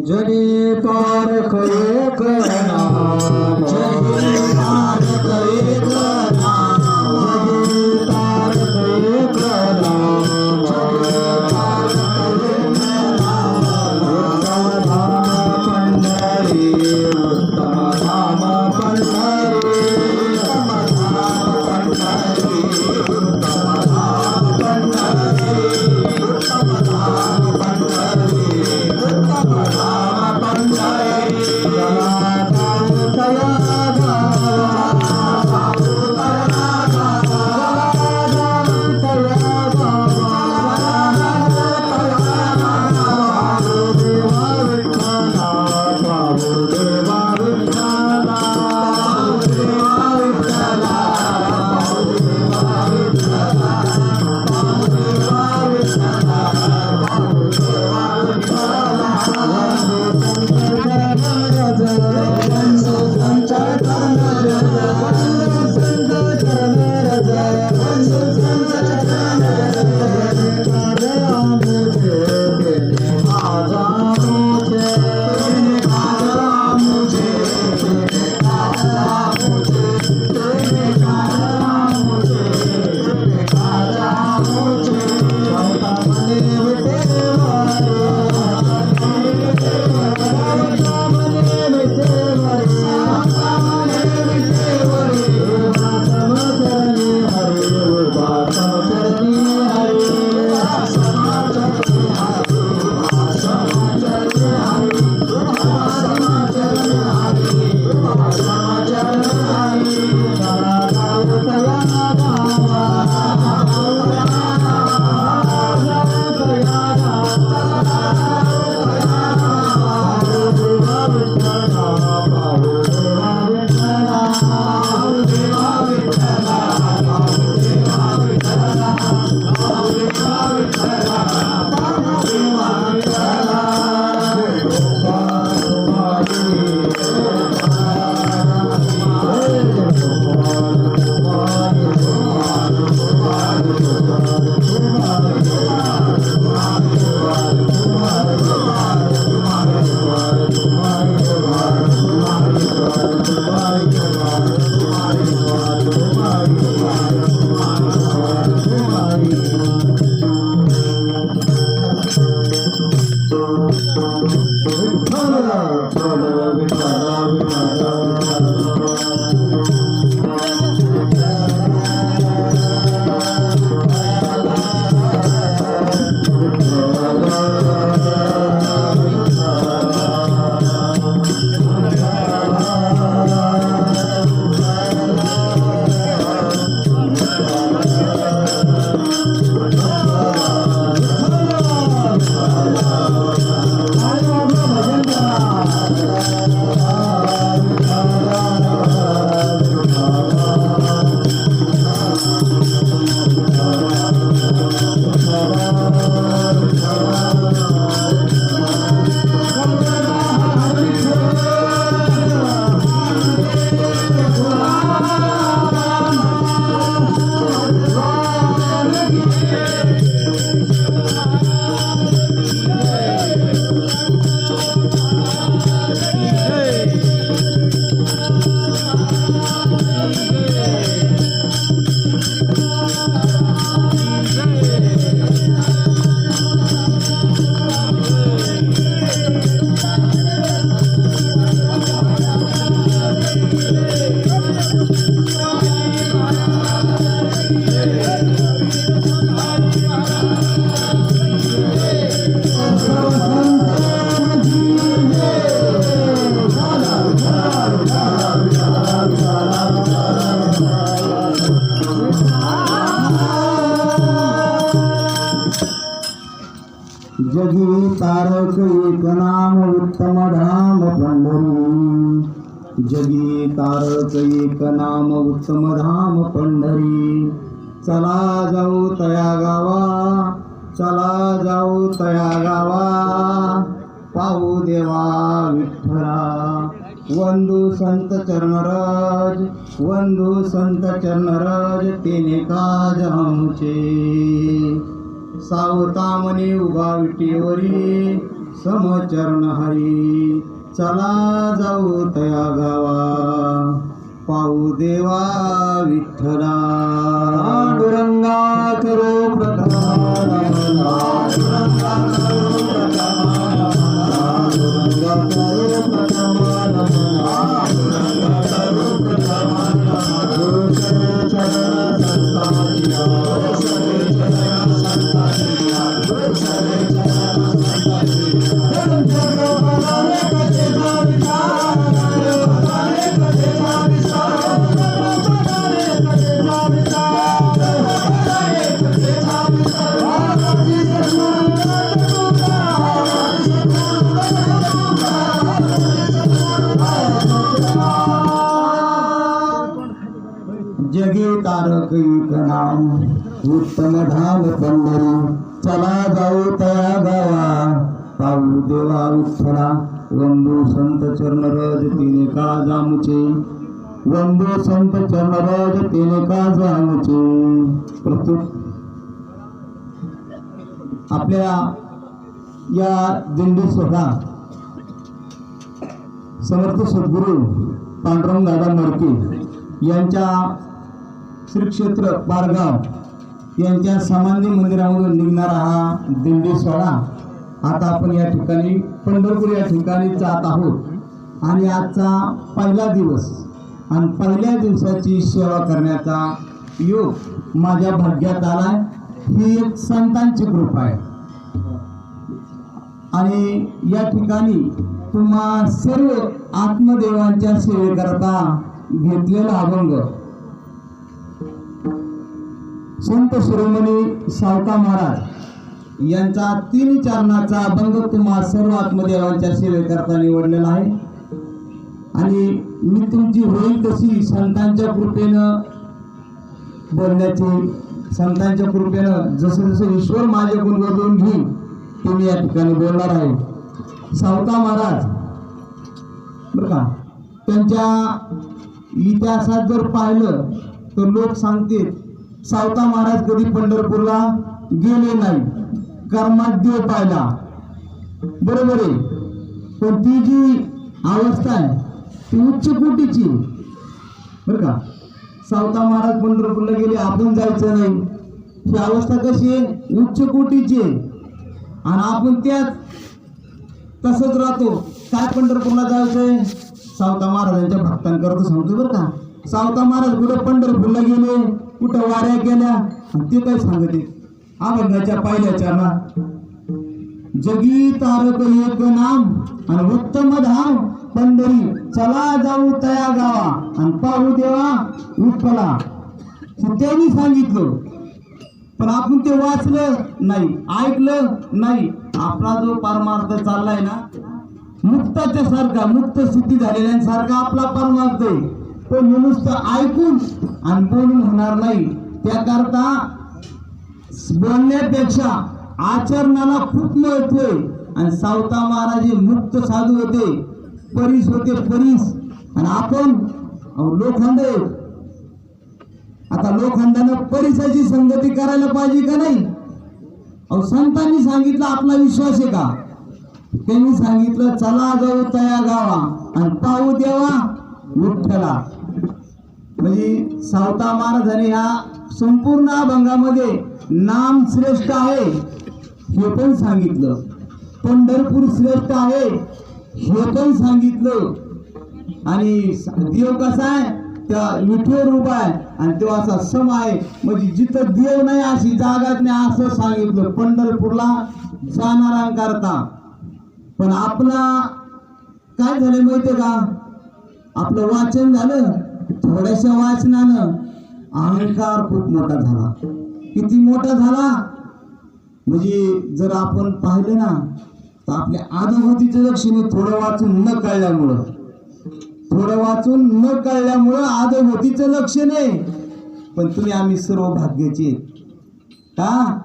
जनी पारख एक नाम जनी पारख एक नाम जनी पारख एक नाम जनी पारख एक नाम उत्तम धाम पंढरी उत्तम धाम पंढरी उत्तम धाम पंढरी उत्तम धाम पंढरी उत्तम धाम पंढरी जगी तारक एक नाम उत्तम धाम पंढरी जगी तारक एक नाम उत्तम धाम पंढरी. चला जाऊ तया गावा, चला जाऊ तया गावा, पाहू देवा विठ्ठला. वंदू संत चरणरज, वंदू संत चरणरज, तेने काज आमचे. सावतामने उभा विटीवरी, समचरण हरी. चला जाऊ तया गावा, पाहू देवा विठ्ठला. पांडुरंगा करो प्रधान, पांडुरंगा करो प्रधान, पांडुरंगा करो प्रधान, पांडुरंगा करो प्रधान. गुरुचरण चरण संतानिया, गुरुचरण चरण संतानिया, गुरुचरण चरण संतानिया. जगे तारक एक नाम उत्तम धाम पंढरी. चला जाऊ तया गावा, पाहू देवा विठ्ठला. वंदू संत चरणरज, तिने का जामुचे. वंदू संत चरणरज, तिने का जामुचे. प्रस्तुत आपल्या या दिंडी सोहळा समर्थ सद्गुरू पांडुरंग दादा मडके यांच्या श्री क्षेत्र पारगाव यांच्या समाधी मंदिरामधून निघणारा हा दिंडी सोहळा आता आपण या ठिकाणी पंढरपूर या ठिकाणी जात आहोत. आणि आजचा पहिला दिवस आणि पहिल्या दिवसाची सेवा करण्याचा योग माझ्या भाग्यात आलाय. ही एक संतांची कृपा आहे. आणि या ठिकाणी तुम्हा सर्व आत्मदेवांच्या सेवेकरता घेतलेला अभंग संत शिरोमणी सावता महाराज यांचा 3 चरणाचा अभंग तुम्हा सर्व आत्मदेवांच्या सेवेकरता निवडलेला आहे. आणि मी तुमची होईल तशी संतांच्या कृपेनं बोलण्याची, संतांच्या कृपेनं जसं जसं ईश्वर माझ्याकडून बदलून घेईल ते मी या ठिकाणी बोलणार आहे. सावता महाराज बरं का, त्यांच्या इतिहासात जर पाहिलं तर लोक सांगतील सावता महाराज कधी पंढरपूरला गेले नाही, कर्मात देव पाहिला. बरोबर आहे, पण ती जी अवस्था आहे ती उच्च कोटीची. बरं का, सावता महाराज पंढरपूरला गेले, आपण जायचं नाही, ही अवस्था कशी आहे? उच्च कोटीची आहे. आणि आपण त्यात तसंच राहतो. काय पंढरपूरला जायचंय? सावता महाराजांच्या भक्तांकरता सांगतो बरं का. सावता महाराज कुठं पंढरपूरला गेले, कुठं वाऱ्या केल्या, आणि ते काय सांगते अभंगाच्या पहिल्या चरणात. जगी तारक एक नाम आणि उत्तम धाम पंढरी. चला जाऊ तया गावा आणि पाहू देवा विठ्ठला. त्यांनी सांगितलं, पण आपण ते वाचलं नाही, ऐकलं नाही. आपला जो परमार्थ चाललाय ना, मुक्ताच्या सारखा, मुक्त स्थिती झालेल्यांसारखा आपला परमार्थ आहे. पण नुसतं ऐकून आणि बोलून होणार नाही. त्याकरता बोलण्यापेक्षा आचरणाला खूप महत्व आहे. आणि सावता महाराज हे मुक्त साधू होते, परीस होते, परीस. आणि आपण लोखंड आहे. आता लोखंडानं परिसाची संगती करायला पाहिजे का नाही? संतांनी सांगितलं, आपला विश्वास आहे का? त्यांनी सांगितलं चला जाऊ तया गावा आणि पाहू देवा विठ्ठला. म्हणजे सावता महाराजांनी या संपूर्ण अभंगामध्ये नाम श्रेष्ठ आहे हे पण सांगितलं, पंढरपूर श्रेष्ठ आहे हे पण सांगितलं. आणि देव कसा आहे? त्या विठेवर उभा आहे आणि तो असा सम आहे. म्हणजे जिथं देव नाही अशी जागाच नाही असं सांगितलं पंढरपूरला जाणाऱ्यांकरता. पण आपला काय झालं माहितीये का? आपलं वाचन झालं, थोड्याशा वाचनानं अहंकार खूप मोठा झाला. किती मोठा झाला म्हणजे जर आपण पाहिलं ना तर आपल्या अनुभूतीचं लक्षणे थोडं वाचून न कळल्यामुळं थोडं वाचून न कळल्यामुळं आदभोवतीचं लक्ष नाही. पण तुम्ही आम्ही सर्व भाग्याचे का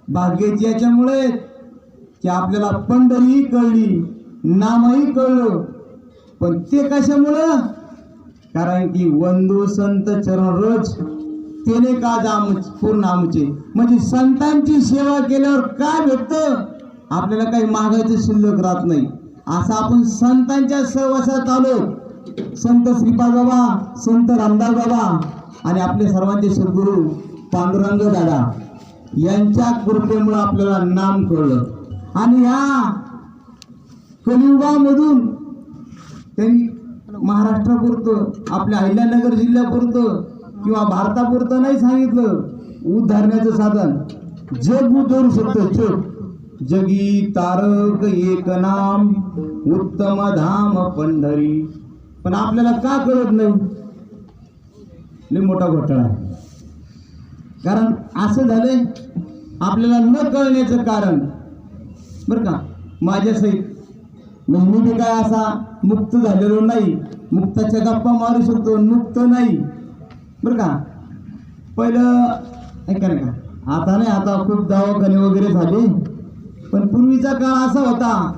भाग्याची याच्यामुळे की आपल्याला पंढरी कळली, नामही कळलं. पण ते कशामुळं? कारण की वंदू संत चरण रोज तेने का जाम पूर्ण आमचे. म्हणजे संतांची सेवा केल्यावर काय भेटतं? आपल्याला काही मागायचं शिल्लक राहत नाही. असं आपण संतांच्या सहवासात आलो. संत श्रीपाद बाबा, संत रामदास बाबा आणि आपले सर्वांचे सद्गुरू पांडुरंग दादा यांच्या कृपेमुळे आपल्याला नाम कळलं. आणि ह्या कलियुगामधून त्यांनी महाराष्ट्रापुरतं, आपल्या अहिल्यानगर जिल्ह्यापुरतं किंवा भारतापुरतं नाही सांगितलं. उद्धारण्याचं साधन जग उद्धरू शकतं. जग जगी तारक एक नाम उत्तम धाम पंढरी. पण आपल्याला का कळत नाही? लय मोठा घोटाळा आहे. कारण असं झालंय आपल्याला न कळण्याचं कारण. बरं का, माझ्या सहित मी बी काय असा मुक्त झालेलो नाही. मुक्ताच्या गप्पा मारू शकतो, मुक्त नाही. बरं का, पहिलं ऐका नाही का, आता नाही, आता खूप दवाखाने वगैरे झाले. पण पूर्वीचा काळ असा होता,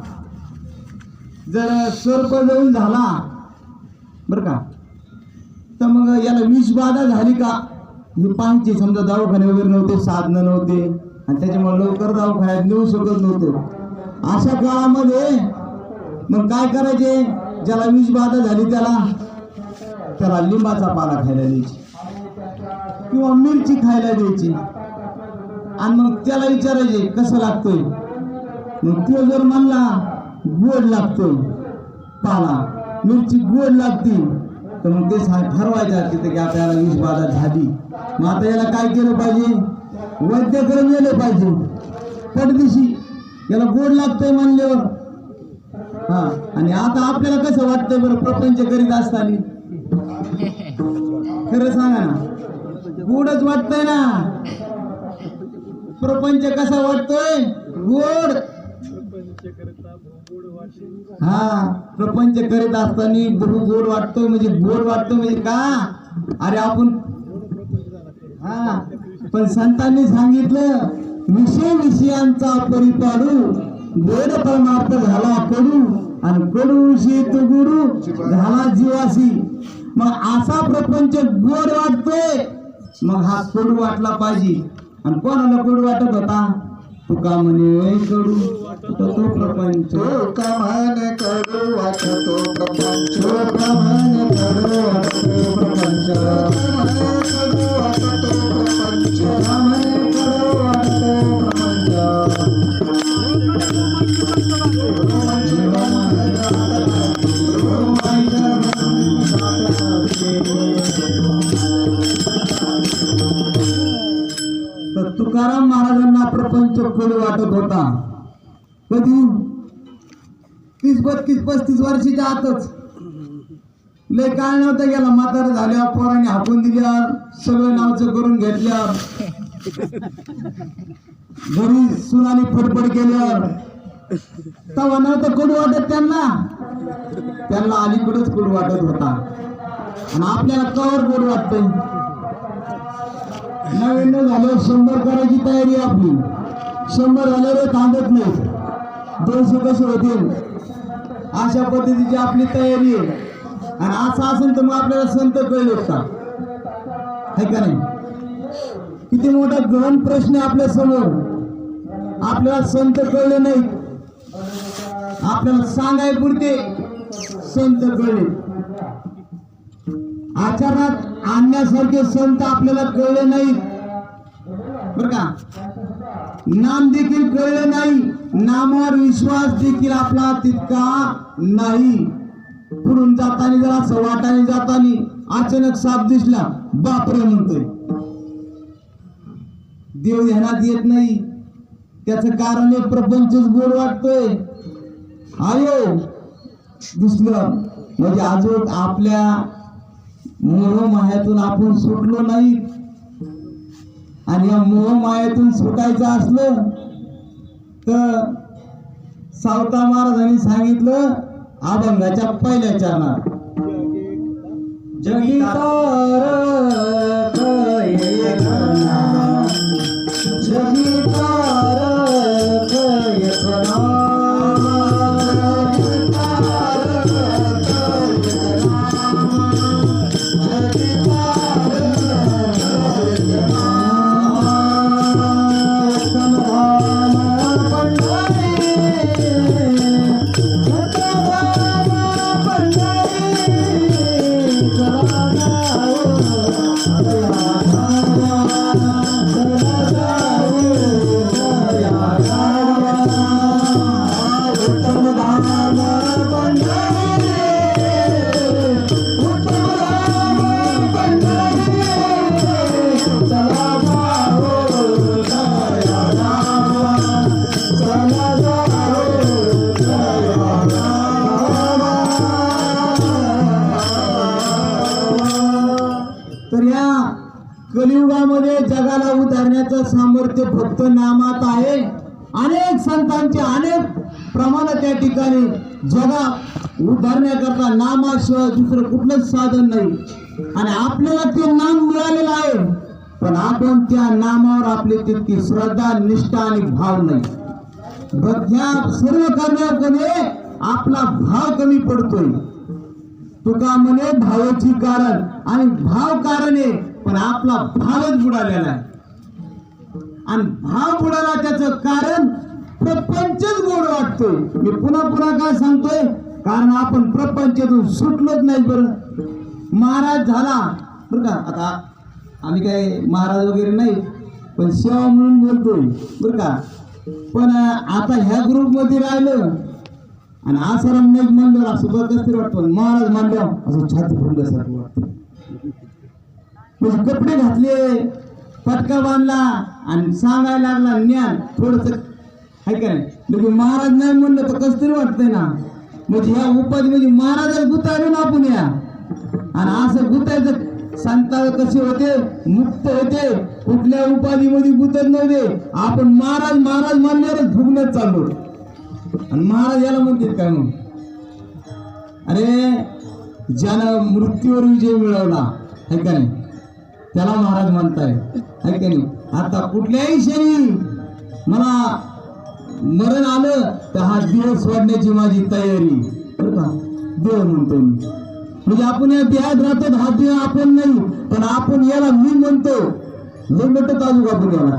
जर सर्प जाऊन झाला बरं का, तर मग याला विषबाधा झाली का हे पाहायचे. समजा दवाखाने वगैरे नव्हते, साधनं नव्हते आणि त्याच्यामुळे लवकर दवाखान्यात नेऊ शकत नव्हतं. अशा काळामध्ये मग काय करायचे? ज्याला विषबाधा झाली त्याला लिंबाचा पाला खायला द्यायची किंवा मिरची खायला द्यायची. आणि मग त्याला विचारायचे कसं लागतोय. मग तो जर म्हणला गोड लागतोय पाला, मिरची गोड लागते, तर मग ते ठरवायचं तिथे की आपल्याला विषबाधा झाली. मग आता याला काय केलं पाहिजे? वैद्याकडे नेलं पाहिजे. पटदिशी याला गोड लागतंय म्हणल्यावर. हा, आणि आता आपल्याला कसं वाटतंय बरं प्रपंच करीत असताना? खरं सांगा ना, गोडच वाटतंय ना. प्रपंच कसा वाटतोय? गोड. हा, प्रपंच करीत असताना गोड वाटतोय. म्हणजे गोड वाटतोय म्हणजे का? अरे आपण हा, पण संतांनी सांगितलं विषयांचा परिपाडू गोड परमार्थ झाला कडू आणि कडू शेत गुरु झाला जीवासी. मग असा प्रपंच गोड वाटतोय, मग हा कडू वाटला पाहिजे. आणि कोणाला कडू वाटत होता? तुका म्हणे कडू तो प्रपंच, तुका म्हणे कडू वाटतो प्रपंच, तुका म्हणे कडू वाटतो प्रपंच, कडू वाटतो प्रपंच, म्हणे कडू वाटतो प्रपंच. तर तुकाराम महाराजांना प्रपंच कडू वाटत होता. कधी 30-32-35 वर्षाच्या आतच. लय काय नव्हतं गेला. म्हातारा झाल्यावर पोरांनी हाकून दिल्यावर, सगळं नावचं करून घेतल्यावर, घरी सुनानी फडफड केल्यावर तेव्हा नव्हतं कडू वाटत त्यांना. अलीकडेच कडू वाटत होता. आणि आपल्याला कवर गोड वाटतंय. 99 झाल्यावर 100 करायची तयारी आपली. 100 झाल्यावर थांबत नाही. 200 कसे होतील अशा पद्धतीची आपली तयारी आहे. आणि असं असेल तर मग आपल्याला संत कळले का? है का नाही? किती मोठा गहन प्रश्न आहे आपल्या समोर. आपल्याला संत कळले नाही, आपल्याला सांगाय पुरते संत कळले. आचरणात आणण्यासारखे संत आपल्याला कळले नाहीत. बर का, नाम देखील कळले नाही. नामावर विश्वास देखील आपला तितका नाही. पुढून जाताना जरा असं वाटाने जाताना अचानक साप दिसला, बापरे म्हणतोय. देव ध्यानात येत नाही. त्याचं कारण एक प्रपंचच गोड वाटतोय. आयो दिसलं म्हणजे अजून आपल्या मोहमायातून आपण सुटलो नाही. आणि या मोहमायातून सुटायचं असलं तर सावता महाराजांनी सांगितलं अभंगाच्या पहिल्या चरणात जगीतारक एक नाम, जगीतारक एक नाम, जगीतारक एक नाम, जगीतारक एक नाम, संधान पंढरी, संधान पंढरी, चला तर या कलियुगामध्ये जगाला उधारण्याचं सामर्थ्य फक्त नामात आहे. अनेक संतांचे अनेक प्रमाणात त्या ठिकाणी जगा उधारण्याकरता नामाशिवाय दुसरं कुठलंच साधन नाही. आणि आपल्याला ते नाम मिळालेलं आहे, पण आपण त्या नामावर आपली तितकी श्रद्धा, निष्ठा आणि भाव नाही. ह्या सर्व करण्यामध्ये आपला भाव कमी पडतोय. तुका म्हणे भावाची कारण, आणि भाव कारण आहे, पण आपला भावच बुडालेला आहे. आणि भाव बुडाला त्याचं कारण प्रपंचच गोड वाटतोय. मी पुन्हा पुन्हा काय सांगतोय, कारण आपण प्रपंचातून सुटलोच नाही. बरं महाराज झाला बरं का, आता आम्ही काय महाराज वगैरे नाही, पण सेवा म्हणून बोलतोय बरं का. पण आता ह्या ग्रुपमध्ये राहिलं आणि आसाराम नाही म्हणलं असं कसं तरी वाटतं. महाराज मानल्या असं छाती फुलल्यासारखं वाटतं. म्हणजे कपडे घातले, पटका बांधला आणि सांगायला लागला ज्ञान थोडस आहे का नाही. म्हणजे महाराज नाही म्हणलं तर कसं तरी वाटतंय ना. म्हणजे ह्या उपाधी म्हणजे महाराज गुताले ना आपण या. आणि असं गुतायचं संताळ कसे होते, मुक्त होते, कुठल्या उपाधीमध्ये गुतत नव्हते. आपण महाराज महाराज मानल्यावरच फुगण्यात चाललो. आणि महाराज याला म्हणतात काय मग, अरे ज्यानं मृत्यूवर विजय मिळवला है का नाही, त्याला महाराज म्हणताय है का नाही. आता कुठल्याही क्षणी मला मरण आलं तर हा देह सोडण्याची माझी तयारी बरं का. देह म्हणतो मी, म्हणजे आपण या देहात राहतो. हा देह आपण नाही, पण आपण याला मी म्हणतो. लिंगटच आजू आपण याला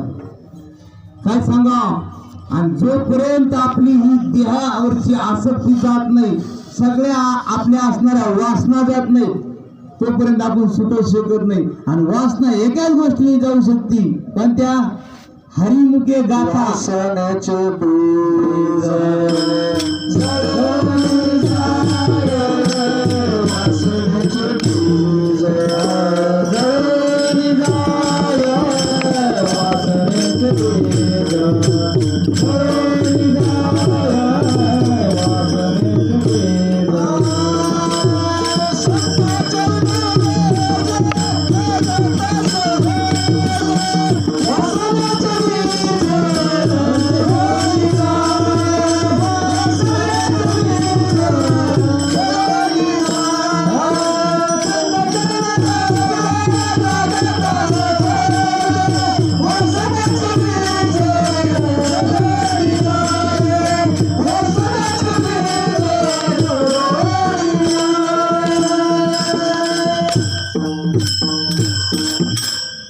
काय सांगा. आणि जोपर्यंत आपली ही देहावरची आसक्ती जात नाही, सगळ्या आपल्या असणाऱ्या वासना जात नाही, तोपर्यंत आपण सुटू शकत नाही. आणि वासना एकाच गोष्टीने जाऊ शकते, पण त्या हरिमुखे गाथा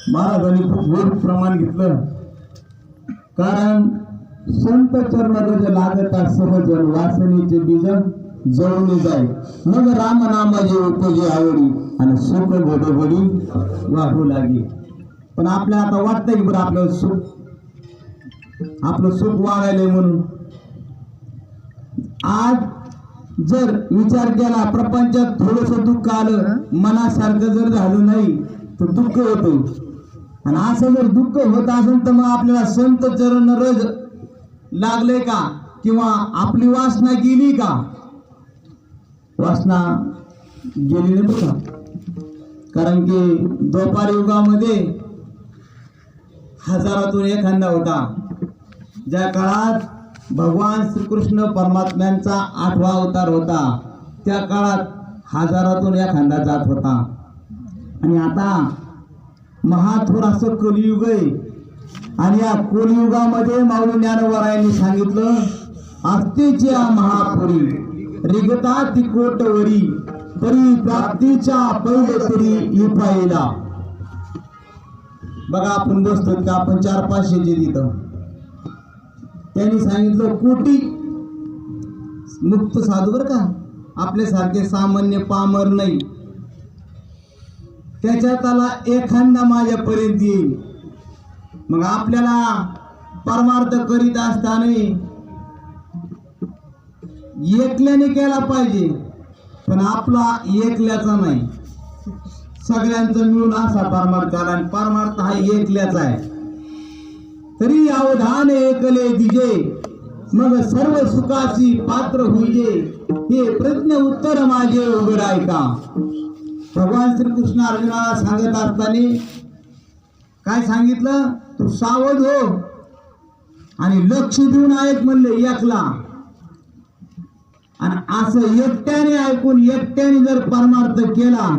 महाराजांनी खूप गोड प्रमाण घेतलं. कारण संत चरणात लागता सहज वासनेचे बीज जळून जाय, मग राम नामाचे उपजे आवडी आणि सुख घोडबडी वाहू लागे. पण आपल्याला आता वाटतंय की बरं आपलं सुख वाढायलंय म्हणून. आज जर विचार केला, प्रपंचात थोडस दुःख आलं, मनासारखं जर झालं नाही तर दुःख होतं. आणि असं जर दुःख होत असेल तर मग आपल्याला संत चरण रज लागले का, किंवा आपली वासना गेली का. वासना गेली नाही बघा. कारण की द्वापार युगामध्ये हजारातून एखादा होता. ज्या काळात भगवान श्रीकृष्ण परमात्म्यांचा 8वा अवतार होता, त्या काळात हजारातून एखादा जात होता. आणि आता महाथोर असं कलियुग आहे आणि या कलियुगामध्ये माऊली ज्ञानोबारायांनी सांगितलं आस्तेच्या महापुरी रिगता तिकोटवरी तरी प्राप्तीच्या पहिले तरी इपायला. बघा आपण बसतो का आपण 400-500 तिथं त्यांनी सांगितलं कोटी मुक्त साधू बर का आपल्यासारखे सामान्य पामर नाही त्याच्यात आला एखादा माझ्यापर्यंत येईल. मग आपल्याला परमार्थ करीत असताना एकल्याने केला पाहिजे पण आपला एकल्याचा नाही सगळ्यांचा मिळून असा परमार्थ झाला आणि परमार्थ हा एकल्याचा आहे. तरी अवधान एकले दिजे मग सर्व सुखाची पात्र होईजे हे प्रश्न उत्तर माझे उघडाय का. भगवान श्रीकृष्ण अर्जुनाला सांगत असताना काय सांगितलं तू सावध हो आणि लक्ष देऊन ऐक म्हणले एकला. आणि असं एकट्याने ऐकून एकट्याने जर परमार्थ केला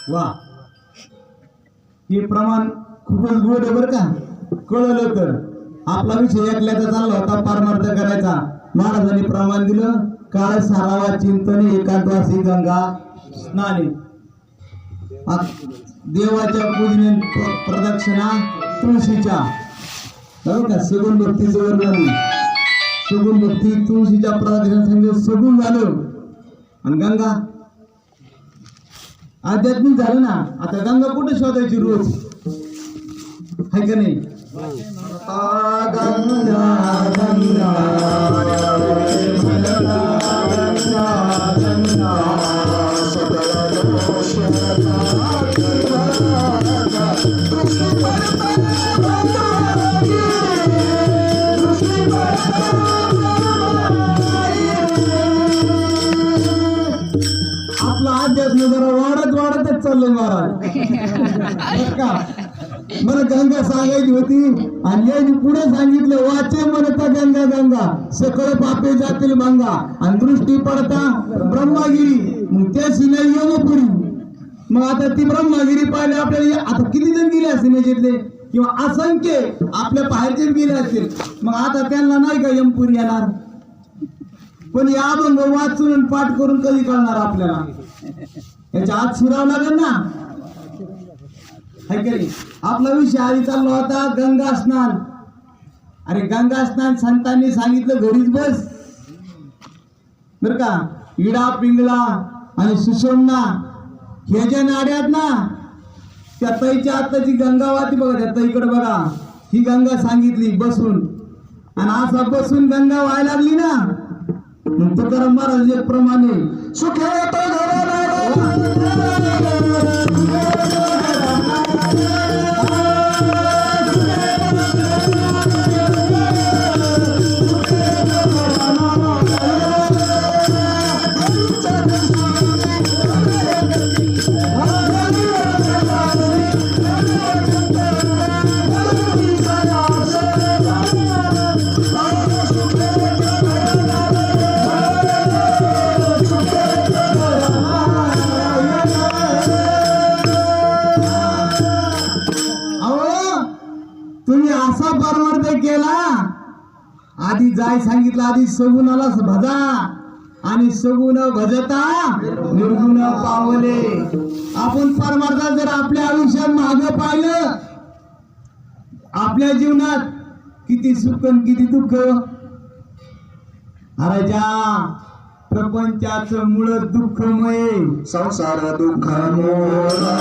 वा हे प्रमाण खूपच गोड आहे बरं का. कळलं तर आपला विषय ऐकल्याचा चालला होता परमार्थ करायचा. महाराजांनी प्रमाण दिलं काळ सारावा चिंतने एकादशी गंगा स्नाने. देवाच्या पूजने प्रदक्षिणा तुळशीच्या बरोबर का सगुण भक्तीचं वर्णन सगुण भक्ती तुळशीच्या प्रदक्षिणा सांगितलं सगुण झालं. आणि गंगा आध्यात्मिक झालं ना. आता गंगा कुठे शोधायची रोज आहे का नाही. आपला अध्यात्म जरा वाढतच चाललंय महाराज का. मला गंगा सांगायची होती आणि यांनी पुढे सांगितलं वाचे म्हणता गंगा गंगा सकळ पापे जातील भंगा आणि दृष्टी पडता ब्रह्मागिरी मग त्या सिने यमपुरी. मग आता ती ब्रह्मागिरी पाहिली आपल्याला आता किती जण गेले असतील याच्यातले किंवा असंख्य आपल्या बाहेरचे गेले असतील. मग आता त्यांना नाही का यमपुरी येणार. पण या अभंग वाचून पाठ करून कधी कळणार आपल्याला. याच्या आत शिरावं लागेल ना. आपला विषय आधी चालला होता गंगा स्नान. अरे गंगा स्नान संतांनी सांगितलं घरीच बस बर का. इडा पिंगळा आणि सुषमना हे ज्या नाड्यात ना त्या ताईच्या आताची गंगा वाहती बघा. त्या ताईकडे बघा ही गंगा सांगितली बसून आणि असा बसून गंगा व्हायला लागली ना. तुकाराम महाराज एक प्रमाणे सुखे तुम्ही असा परमार्थ केला, आधी जाय सांगितलं, आधी सगुणाला भजा आणि सगुण भजता निर्गुण पावले. आपण परमार्थात जर आपल्या आयुष्यात मागे पाहिलं, आपल्या जीवनात किती सुख आणि किती दुःख. अरे ज्या प्रपंचाचं मूळ दुःखमय, संसार दुःख मोरा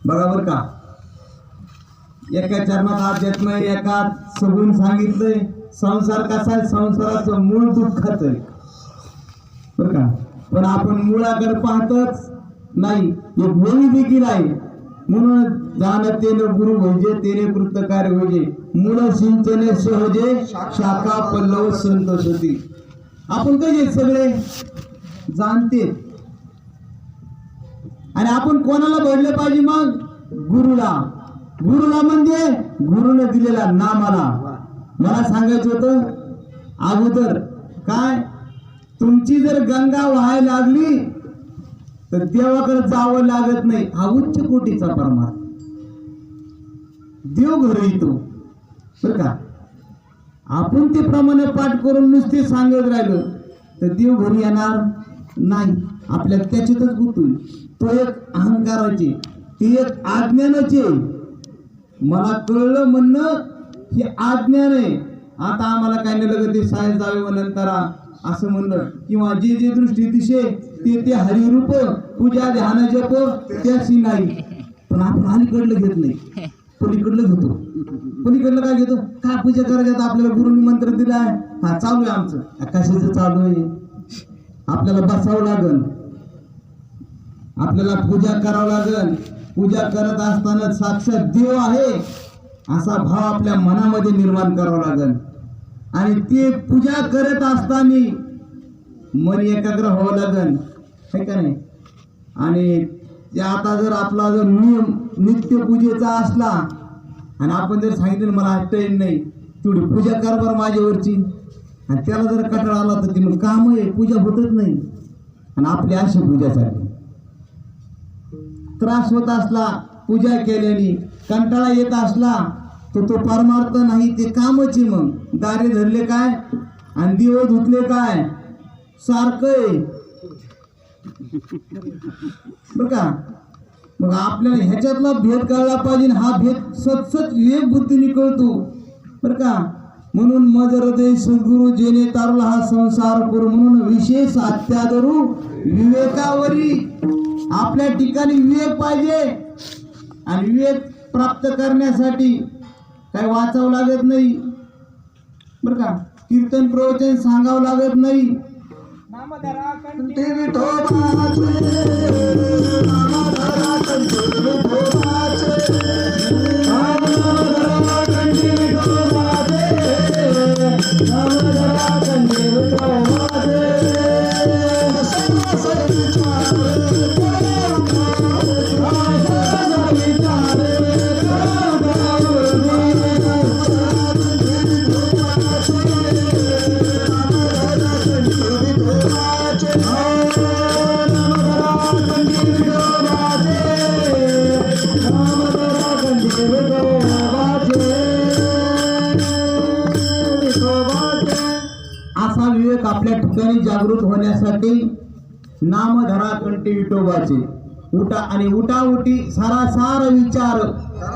बरोबर का. एका चरणात अध्यात्म आहे, एका सगुण सांगितलंय. संसार कसा आहे, संसाराचं मूळ दुःखाच आहे बर का. पण आपण मुळाकडे पाहतच नाही. एक वही देखील आहे, म्हणून जाण तेन गुरु होजे तेने कृतकार्य होजे, मूळ सिंचने सहजे शाखा पल्लव संतोष होती. आपण कसे सगळे जाणते, आणि आपण कोणाला भरले पाहिजे मग? गुरुला. गुरुला म्हणजे गुरुने दिलेला नामाला. मला सांगायचं होतं अगोदर काय, तुमची जर गंगा व्हायला लागली तर देवाकडे जावं लागत नाही. हा उच्च कोटीचा परमार्थ. देव घरी येतो बर का. आपण ते प्रमाणे पाठ करून नुसते सांगत राहिलो तर देव घरी येणार नाही. आपल्याला त्याच्यातच गुतून तो एक अहंकाराची, ती एक आज्ञानाची. मला कळलं म्हणणं हे आज्ञान आहे. आता आम्हाला काय नाही लगत ते शाळेत जावे व नंतरा असं म्हणलं, किंवा जे जे दृष्टी दिशे ते ते हरिरूप पूजा ध्यान जप त्याशी नाही. पण आपण अलीकडलं घेत नाही, पलीकडलं घेतो. पलीकडलं काय घेतो? काय पूजा करायचं आपल्याला गुरुनी मंत्र दिलाय, हा चालू आहे आमचं. कशाचं चालू आहे? आपल्याला बसावं लागल, आपल्याला पूजा करावं लागल. पूजा करत असताना साक्षात देव आहे असा भाव आपल्या मनामध्ये निर्माण करावा लागल. आणि ते पूजा करत असताना मन एकाग्र व्हावं लागल, है का नाही. आणि ते आता जर आपला जर नियम नित्य पूजेचा असला आणि आपण जर सांगितलं मला हट्टही नाही तेवढी पूजा कर बरं माझ्यावरची, आणि त्याला जर कटाळा आला तर ती मग काम आहे, पूजा होतच नाही. आणि आपली अशी पूजासाठी त्रास होत असला, पूजा केल्याने कंटाळा येत असला तर तो परमार्थ नाही, ते कामच आहे. मग दारे धरले काय आणि दिव धुतले काय सारखं बर का. मग आपल्याला ह्याच्यातला भेद कळला पाहिजे. हा भेद सतसत विवेक बुद्धीने कळतो बर का. म्हणून मज हृदय सद्गुरु जेने तारला हा संसार करू, म्हणून विशेष अत्यादरू विवेकावरी. आपल्या ठिकाणी विवेक पाहिजे, आणि विवेक प्राप्त करण्यासाठी काही वाचावं लागत नाही बर का. कीर्तन प्रवचन सांगावं लागत नाही. असा विवेक आपल्या ठिकाणी जागृत होण्यासाठी नाम धरा कंठी विठोबाचे. उठा आणि उठाउठी सारासार विचार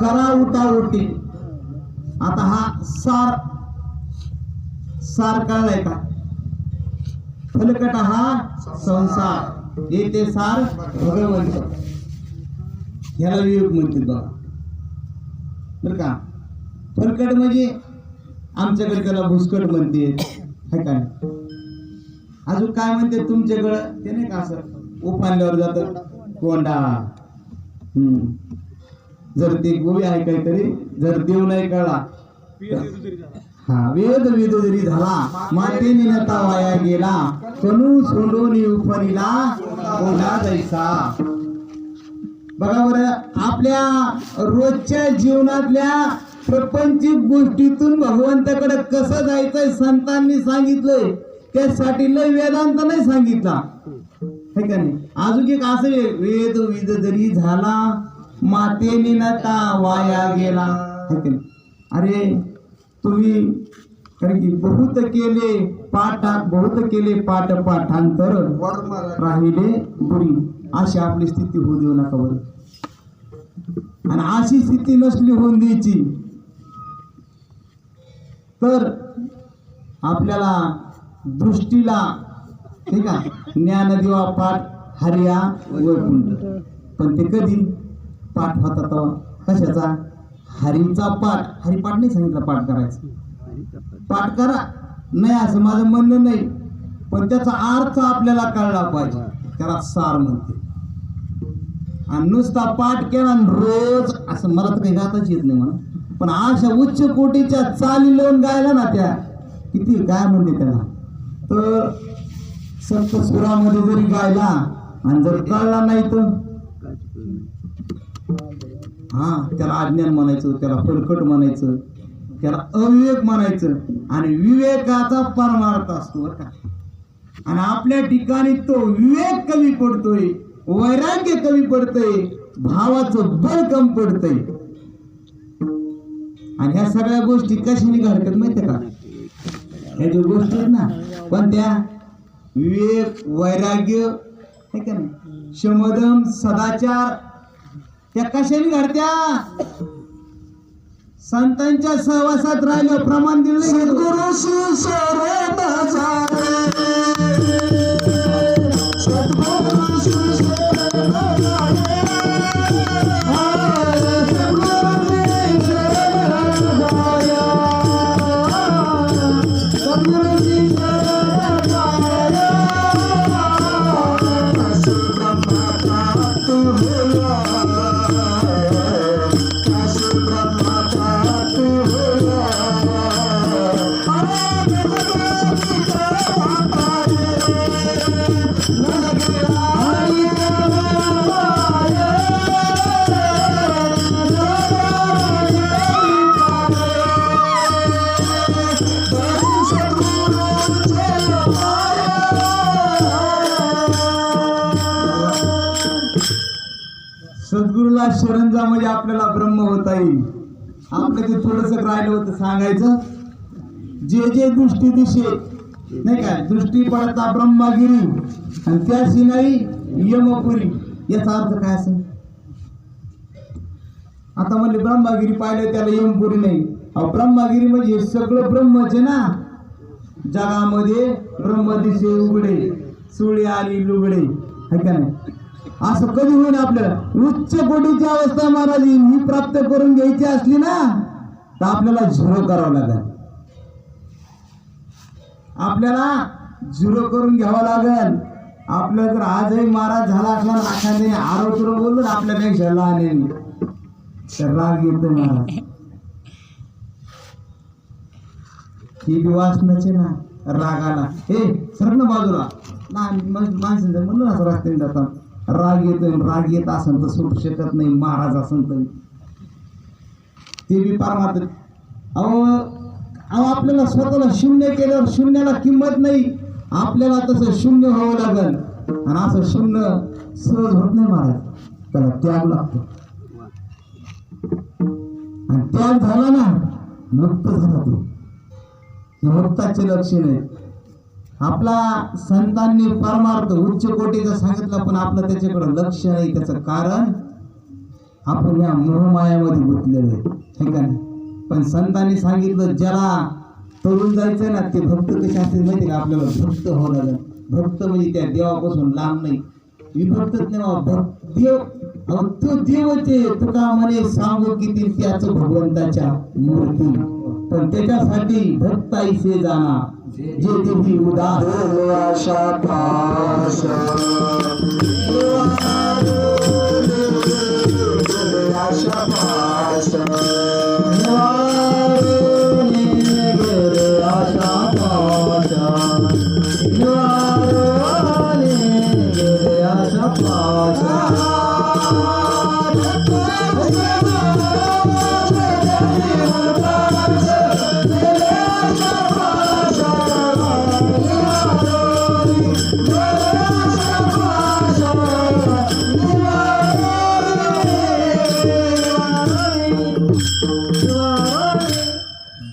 करा उठाउठी. आता हा सार सार कळलाय का? फलकट हा संसार, येते सार भगवंत. ह्याला विवेक म्हणतील बघा बर का. फलकट म्हणजे आमच्याकडे त्याला भुसकट म्हणते, है का नाही? अजून काय म्हणते तुमच्याकडं ते नाही का, असं उफाणल्यावर जात कोंडा. जर ते गोवी आहे काहीतरी, जर देव नाही कळला, हा वेद वेद जरी झाला मातेने नता वाया गेला, कणू सोडून उफणीला कोंडा जायचा. बघा बरं, आपल्या रोजच्या जीवनातल्या प्रपंचिक गोष्टीतून भगवंताकडे कसं जायचंय संतांनी सांगितलंय. त्यासाठी लय वेदांत नाही सांगितला, है का नाही? अजून एक असं वेद विद जरी झाला मातेने नता वाया गेला, है का नाही? अरे तुम्ही कारण की बहुत केले पाठ पाठांतर राहिले बुरी, अशी आपली स्थिती होऊ देऊ नका बरं. आणि अशी स्थिती नसली होऊन द्यायची तर आपल्याला दृष्टीला ठीक आहे ज्ञानदिवा पाठ हरिया वैकुंठ. पण ते कधी पाठ होता तेव्हा कशाचा? हरीचा पाठ. हरिपाठ नाही सांगितलं पाठ करायचं, पाठ करा नाही असं माझं म्हणणं नाही, पण त्याचा अर्थ आपल्याला कळला पाहिजे, त्याला सार म्हणते. आणि नुसता पाठ केला रोज असं मला तर काही गाताच येत नाही म्हणा, पण अशा उच्च कोटीच्या चाली लावून गायला ना त्या किती काय म्हणते त्याला, तर सप्त सुरामध्ये जरी गायला आणि जर कळला नाही तर हा त्याला अज्ञान म्हणायचं, त्याला फलकट म्हणायचं, त्याला अविवेक म्हणायचं. आणि विवेकाचा परमार्थ असतो बरं का. आणि आपल्या ठिकाणी तो विवेक कमी पडतोय, वैराग्य कमी पडतंय, भावाचं बळ कमी पडतंय. आणि ह्या सगळ्या गोष्टी कशाने घडतात माहिती का? ह्या ज्या गोष्टी आहेत ना, पण त्या विवेक वैराग्य है का नाही, शमदम सदाचार, त्या कशाने घडत्या? संतांच्या सहवासात राहिलं, प्रमाण दिलं नाही. सद्गुरु सद्गुरूला शरण जा म्हणजे आपल्याला ब्रह्म होता येईल. आपलं ते थोडस राहिलं होतं सांगायचं, जे जे दृष्टी दिशे नाही काय दृष्टी पडता ब्रह्मगिरी आणि त्याशी नाही यमपुरी. याचा अर्थ काय असेल? आता म्हणले ब्रह्मगिरी पाहिले त्याला यमपुरी नाही. ब्रह्मगिरी म्हणजे सगळं ब्रह्मच आहे ना. जगामध्ये ब्रह्मदिशे उघडे, सुळे आली लुगडे, है का नाही? असं कधी होईल आपल्याला? उच्च कोटीची अवस्था महाराज ही प्राप्त करून घ्यायची असली ना तर आपल्याला झिरो करावं लागेल. आपल्याला झिरो करून घ्यावं लागेल. आपल्याला जर आजही महाराज झाला असला एखाद्याने आरोग्य बोललो ना आपल्यापेक्षा लहान तर राग येतो महाराज. ही बी वासनाचे ना रागाला. हे सर बाजूला लहान माणसांचं म्हणलं ना रस्त्याने जातात राग येतोय. राग येत असेल तर सुटू शकत नाही महाराज असेल तर ते बी परमात्मा. अहो आपल्याला स्वतःला शून्य केल्यावर शून्याला किंमत नाही. आपल्याला तसं शून्य व्हावं लागेल. आणि असं शून्य सहज होत नाही महाराज, त्याला त्याग लागतो. आणि त्याग झाला ना मुक्त झाला तो. मुक्ताचे लक्षण आहे. आपला संतांनी परमार्थ उच्च कोटीचं सांगितलं, पण आपलं त्याच्याकडे लक्ष नाही. त्याचं कारण आपण या मोहमायामध्ये गुंतलेलो आहे, हे का नाही? पण संतांनी सांगितलं ज्याला तरुण जायचं ना, ते भक्त कसे असतील माहिती का? आपल्याला भक्त होणार. भक्त म्हणजे त्या देवापासून लांब नाही, विभक्तच नाही बाबा. देव तो देवच आहे. तुका म्हणे सांगू किती त्याच भगवंताच्या मूर्ती, पण त्याच्यासाठी भक्ताईसे जाणा जे देवी उदास. आशा पाश आशा पाश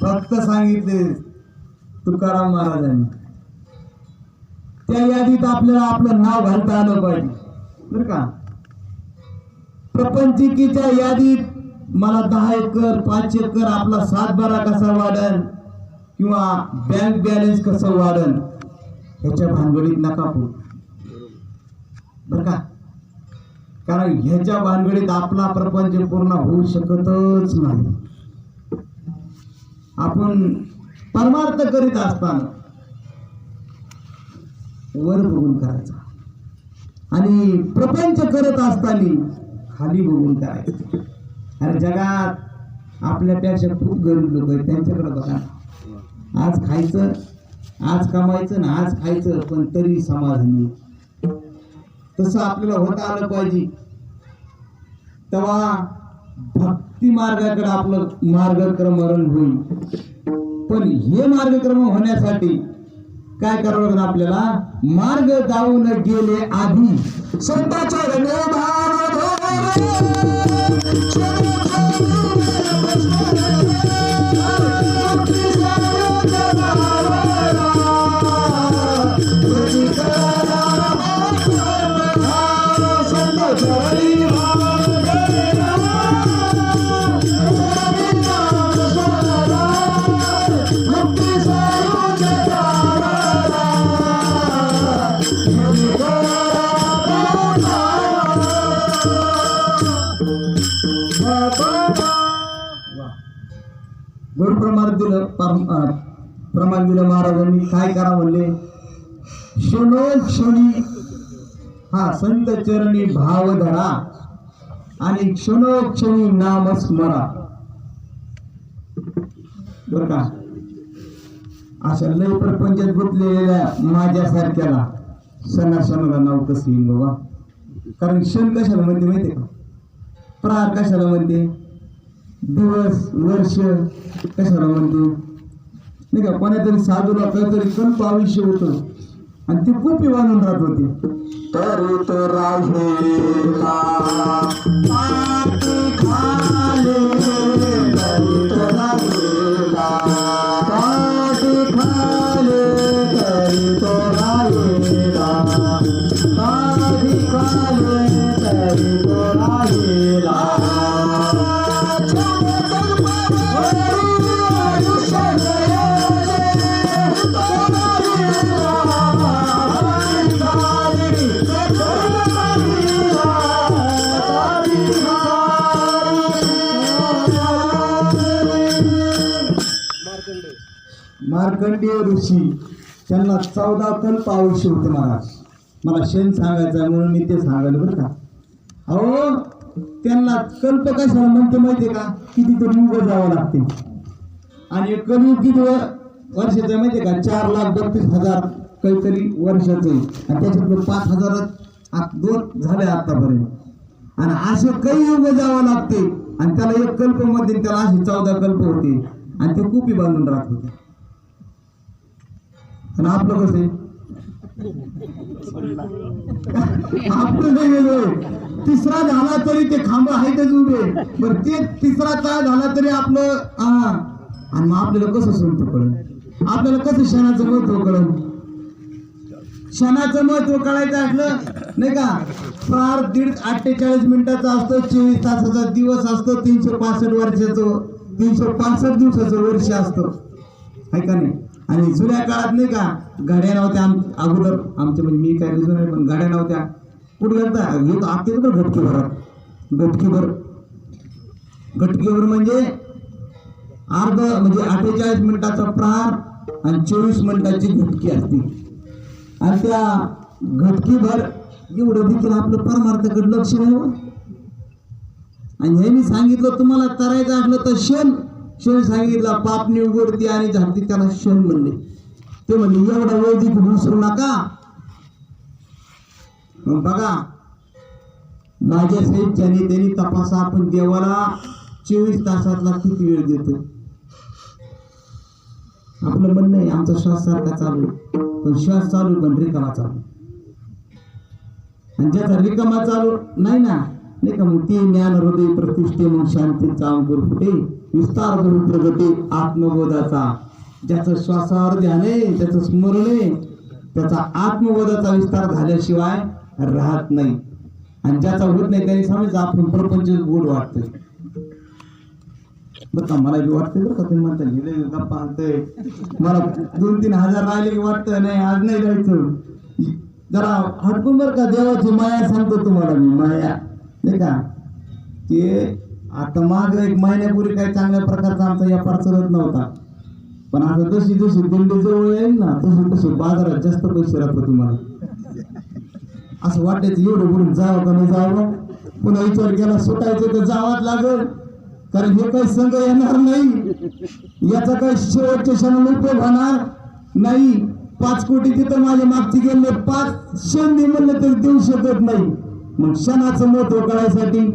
भक्त सांगितले तुकाराम महाराजांनी. त्या यादीत आपल्याला आपलं नाव घालता आलं पाहिजे बरं का. प्रपंचिकीच्या यादीत मला 10 एकर 5 एकर आपला सातबारा कसा वाढन किंवा बँक बॅलन्स कसं वाढन ह्याच्या भानगडीत नका पडू बरं का. कारण ह्याच्या भानगडीत आपला प्रपंच पूर्ण होऊ शकतच नाही. आपण परमार्थ करीत असताना वर बघून करायचा आणि प्रपंच करत असताना खाली बघून करायचं. अरे जगात आपल्यापेक्षा खूप गरीब लोक आहेत, त्यांच्याकडे बघा. आज खायचं, आज कमायचं ना आज खायचं, पण तरी समाधानी. तसं आपल्याला होता आलं पाहिजे. तेव्हा भक्ती मार्गाकडे आपलं मार्गक्रमण होईल. पण हे मार्गक्रमण होण्यासाठी काय करावं लागेल आपल्याला? मार्ग जाऊन गेले आधी संतांच्या गोड प्रमाण दिलं महाराजांनी. काय करा म्हणले? क्षणोक्षणी हा संत चरणी भाव धरा आणि क्षणोक्षणी नाम स्मरा बर का. अशा लय प्रपंचात गुंतलेल्या माझ्यासारख्याला सणासणाला नाव कसं येईल बाबा. कारण क्षण कशाला म्हणते माहिती का? प्रार कशाला म्हणते? दिवस वर्ष कशाला म्हणते नाही का. कोणातरी साधूला काहीतरी कल्प आयुष्य होतं आणि ते खूप वाढून राहत होते. तरी तो राहिला पाठी खाली तरी तो राहिला पाठी खाली तरी तो राहिला पाठी खाली तरी तो राहिला. मार्कंडेय ऋषी त्यांना 14 कल्प आयुष्य होते महाराज. मला शेण सांगायचं म्हणून मी ते सांगायला बरं का. अहो त्यांना कल्प कशाला म्हणते माहितीये का? कितीतरी युग जावं लागते. आणि कलियुग किती वर्षाचं माहितीये का? 4,32,000 काहीतरी वर्षाचं आहे. आणि त्याच्यातलं 5,000 2 झाले आतापर्यंत. आणि असे काही युग जावं लागते. आणि त्याला एक कल्प मध्ये त्याला असे 14 कल्प होते आणि ते कुपी बांधून राहत होते. आणि आपलं कसं आहे? आपलं नाही गेलोय. तिसरा झाला तरी ते खांब आहेतच उभे. बरं ते तिसरा काळ झाला तरी आपलं आणि मग आपल्याला कसं संत कळेल? आपल्याला कसं क्षणाचं महत्व कळेल? क्षणाचं महत्व कळायचं असलं नाही का, फार 48 मिनिटाचा असतो, 24 तासाचा दिवस असतो, 365 वर्षाचं 365 दिवसाचं वर्ष असतं, आहे का नाही. आणि जुन्या काळात नाही का गाड्या नव्हत्या, अगोदर आमच्या म्हणजे मी काय जुनं नाही पण गाड्या नव्हत्या. कुठं घालता येत आपल्या तर घटकीभर म्हणजे अर्ध म्हणजे 48 मिनिटाचा प्रहार आणि 24 मिनिटाची घटकी असते. आणि त्या घटकीभर एवढं देखील आपलं परमार्थाकडे लक्ष नाही हो. आणि हे मी सांगितलं तुम्हाला करायचं असलं तर क्षण सांगितला, पापणी उघडते आणि झाडते, त्याला क्षण म्हणले. ते म्हणले एवढा वेळ देखील विसरू नका. मग बघा माझ्या साहेब त्यांनी तपासा आपण देवाला 24 तासातला किती वेळ देतो. आपलं म्हणणं आहे आमचा श्वास सारखा चालू, पण श्वास चालू पण रिकामा चालू. आणि ज्याचा रिकामा चालू नाही ना, नाही का, मग ती ज्ञान हृदय प्रतिष्ठे मग शांतीचा अंकुर फुटे, विस्तार करू प्रगती आत्मबोधाचा. ज्याचं श्वासावर ध्यान आहे, त्याचं स्मरण आहे, त्याचा आत्मबोधाचा विस्तार झाल्याशिवाय राहत नाही. आणि ज्याचा होत नाही त्यांनी समजा आपण प्रपंच गोड वाटतोय. बरं का, मला बी वाटतंय बरं का, तुम्ही म्हणता गेले गप्पा आणतंय, मला 2-3 हजार राहिले की वाटतं नाही आज नाही जायचं. जरा हटकून बरं का, देवाची माया सांगतो तुम्हाला मी, माया नाही का. ते आता माग 1 महिन्यापूर्वी काही चांगल्या प्रकारचा आमचा व्यापार चालत नव्हता, पण आता जशी दिंडी जवळ येईल ना तशी बाजारात जास्त पैसे राहतो. तुम्हाला असं वाटायचं एवढं बुडून जावं का नाही जावं, पुन्हा विचार केला सुटायचं तर जावंच लागल, कारण हे काही संघ येणार नाही, याचा काही शेवटच्या क्षणाला उपयोग होणार नाही. 5 कोटी तिथं माझ्या मागची गेले, 5 क्षण म्हणलं तरी देऊ शकत नाही. मग क्षणाचं महत्व कळायसाठी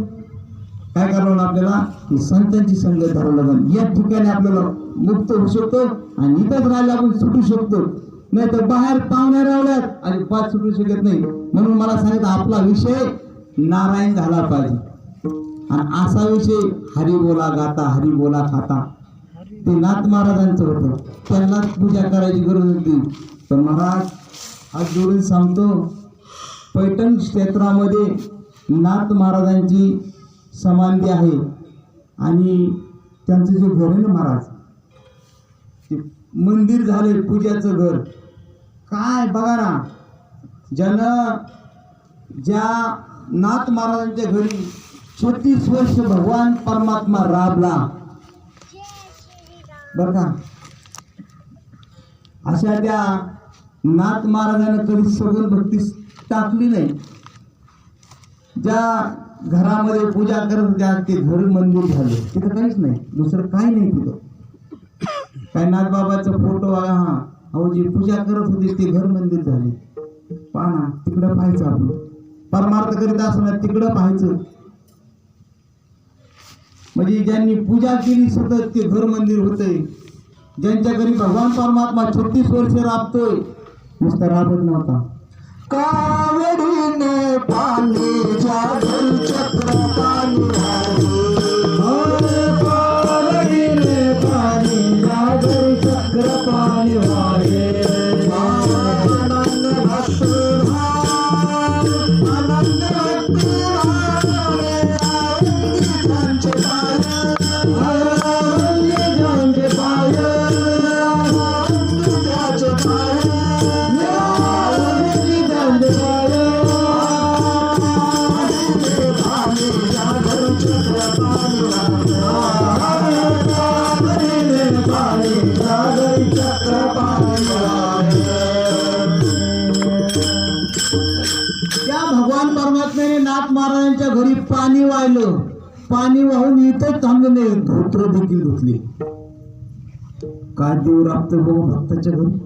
काय करावं आपल्याला, संतांची संगत धरावं लागेल. या ठिकाणी आपल्याला मुक्त होऊ शकतो आणि इथंच राहायला आपण सुटू शकतो, नाही तर बाहेर पाहुण्या रावल्यात आणि 5 सुटू शकत नाही. म्हणून मला सांगितलं आपला विषय नारायण झाला पाहिजे. आणि असा विषय हरी बोला गाता हरी बोला खाता, ते नाथ महाराजांचं होतं, त्यांनाच पूजा करायची गरज होती. तर महाराज आज जोडून सांगतो, पैठण क्षेत्रामध्ये नाथ महाराजांची समाधी आहे. आणि त्यांचं जे घर आहे ना महाराज, ते मंदिर झाले पूजाचं घर. काय बघा ना, ज्या नाथ महाराजांच्या घरी 36 वर्ष भगवान परमात्मा राबला बर का, अशा त्या नाथ महाराजांना कधी सगुण भक्ती टाकली नाही. ज्या घरामध्ये पूजा करत होत्या ते घर मंदिर झाले, तिथं काहीच नाही, दुसरं काही नाही तिथं. काय नाथबाबाचा फोटो बघा, हा अहो जी पूजा करत होते ते घर मंदिर झाले. पाहा तिकडं पाहायचं, आपण परमार्थ करीत असताना तिकडं पाहायचं. म्हणजे ज्यांनी पूजा केली सतत ते घर मंदिर होतंय. ज्यांच्या घरी भगवान परमात्मा 36 वर्ष राबतोय, नुसतं राबत नव्हता. कावडीने पाणी जादू चक्र पाणी कावडीने पाणी जादू चक्र पाणी वाहे. आनंद भक्ती आनंद भक्ती भगवान परमात्म्याने नाथ महाराजांच्या घरी पाणी वाहिलं. पाणी वाहून इथंच थांबले नाही, धोत्र देखील धुतले. काय देव राबतो बघू भक्ताच्या घरी.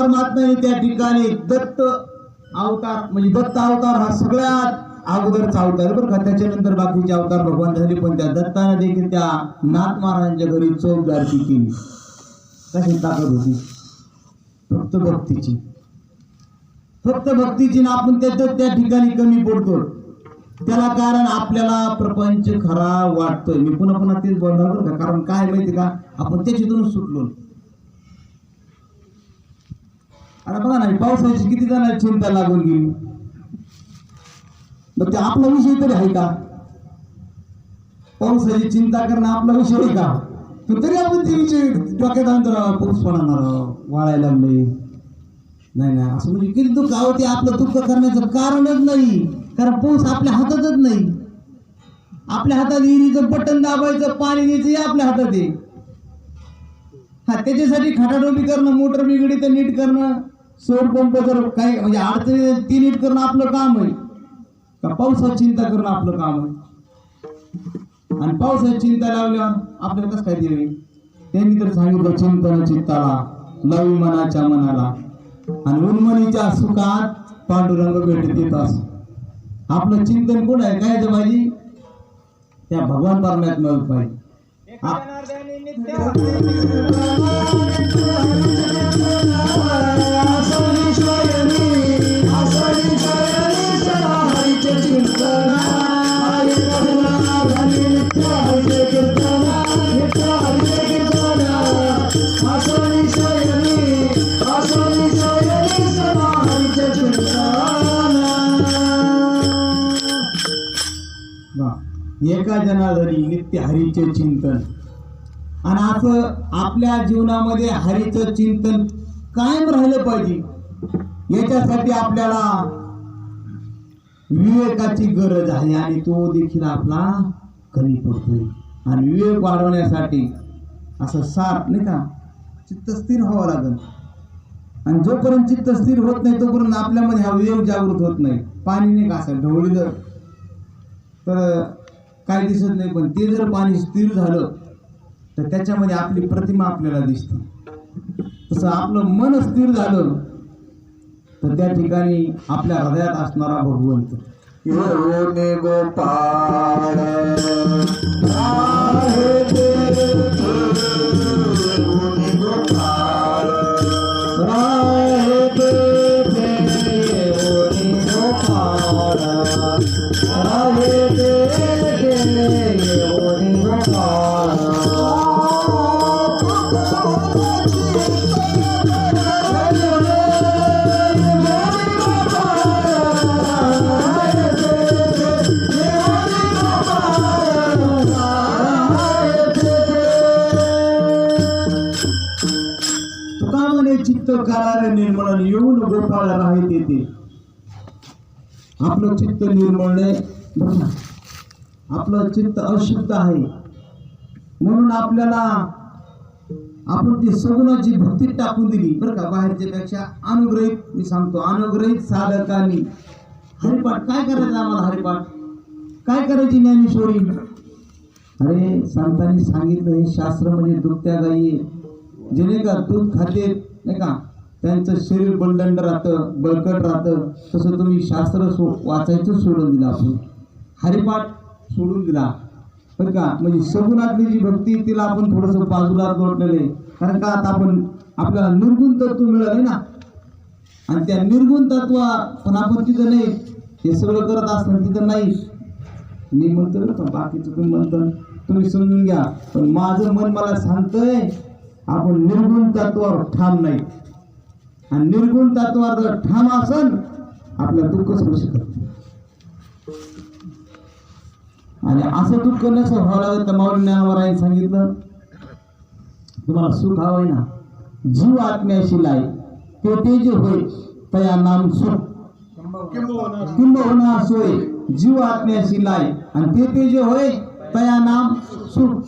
परमात्म्याने त्या ठिकाणी दत्त अवतार म्हणजे दत्त अवतार हा सगळ्यात अगोदरचा अवतार बरं का. त्याच्यानंतर बाकीचे अवतार भगवान झाले, पण त्या दत्ताने देखील त्या नाथ महाराजांच्या घरी चौदारती केली. कशी ताकद होती? फक्त भक्तीची, फक्त भक्तीची. ना आपण त्या ठिकाणी कमी पडतो. त्याला कारण आपल्याला प्रपंच खरा वाटतोय. मी पुन्हा पुन्हा तेच बोलणार बरं का, कारण काय माहिती का, आपण त्याच्यातूनच सुटलो. आता बघा ना, पावसाची किती जणांना चिंता लागून गेली. मग ते आपला विषय तरी आहे का? पावसाची चिंता करणं आपला विषय आहे का? तरी आपण ते विषय डोक्यात आणतो, पाऊस पडणार, वाळायला लागले. नाही नाही, असं म्हणजे किती दुःख आहो, ते आपलं दुःख करण्याचं कारणच नाही. कारण पाऊस आपल्या हातातच नाही. आपल्या हातात विहिरीचं बटन दाबायचं, पाणी द्यायचं हे आपल्या हातात आहे. हा, त्याच्यासाठी खटाटोपी करणं, मोटर बिघडी तर नीट करणं, सौर पंप जर काही म्हणजे अडचणी ती नीट करणं आपलं काम आहे का? पावसाची चिंता करणं आपलं काम आहे. आणि पावसाची चिंता लावल्यावर आपल्याला कसं काय देवे? त्यांनी तर सांगितलं, चिंतन चित्ताला लावी मनाच्या मनाला, आणि उन्मनीच्या सुखात पांडुरंग भेटत येत असं. आपलं चिंतन कोण आहे? काय पाहिजे? त्या भगवान परमात्म्यावर पाहिजे. एका जनाधारी नित्य हरीचे चिंतन. आणि असं आपल्या जीवनामध्ये हरीचं चिंतन कायम राहिलं पाहिजे. याच्यासाठी आपल्याला विवेकाची गरज आहे, आणि तो देखील आपला कमी पडतोय. आणि विवेक वाढवण्यासाठी असं सार नाही का, चित्त स्थिर व्हावं लागेल. आणि जोपर्यंत चित्त स्थिर होत नाही तोपर्यंत आपल्यामध्ये हा विवेक जागृत होत नाही. पाणी नाही का असं ढवळलं तर काय दिसत नाही, पण ते जर पाणी स्थिर झालं तर त्याच्यामध्ये आपली प्रतिमा आपल्याला दिसते. तसं आपलं मन स्थिर झालं तर त्या ठिकाणी आपल्या हृदयात असणारा भगवंत येऊनी गोपाळ येऊनी गोपाळ येऊनी गोपाळ चित्त करारे निर्मळ येऊन गोपाळ राहत येते. आपलं चित्त निर्मळ बघा, आपलं चित्त अशुद्ध आहे म्हणून आपल्याला आपण ती सगुणाची भक्ती टाकून दिली बरं का. बाहेरच्या पेक्षा अनुग्रहित, मी सांगतो अनुग्रहित साधकांनी हरिपाठ काय करायचं, आम्हाला हरिपाठ काय करायची, ज्ञानेश्वरी. अरे संतांनी सांगितलं हे शास्त्र म्हणजे दुभत्या गायी जेणे का दूध खाते नाही का, त्यांचं शरीर बलदंड राहतं, बळकट राहतं. तसं तुम्ही शास्त्र वाचायचं सोडून दिलं, आपण हरिपाठ सोडून दिला बरं का. म्हणजे सगुणातली जी भक्ती तिला आपण थोडंसं बाजूला जोडलेलं. कारण का आता आपण आपल्याला निर्गुण तत्व मिळाले ना, आणि त्या निर्गुण तत्व पण आपण तिथं नाही, हे सगळं करत असताना तिथं नाही. मी म्हणतो बरं का, बाकीचं तुम्ही म्हणतो तुम्ही समजून घ्या, पण माझं मन मला सांगतंय आपण निर्गुण तत्वावर ठाम नाही. आणि निर्गुण तत्वावर जर ठाम असेल आपल्याला दुःखच होऊ शकत. आणि असं दुःख नसं व्हावं लागत तर माऊली ज्ञानोबारायांनी सांगितलं, तुम्हाला सुख हवंय ना, जीव आत्म्याशी लाय ते तेज होय तया नाम सुख किंबहुना सोय. जीव आत्म्याशी लाय आणि ते तेज होय तया नाम सुख.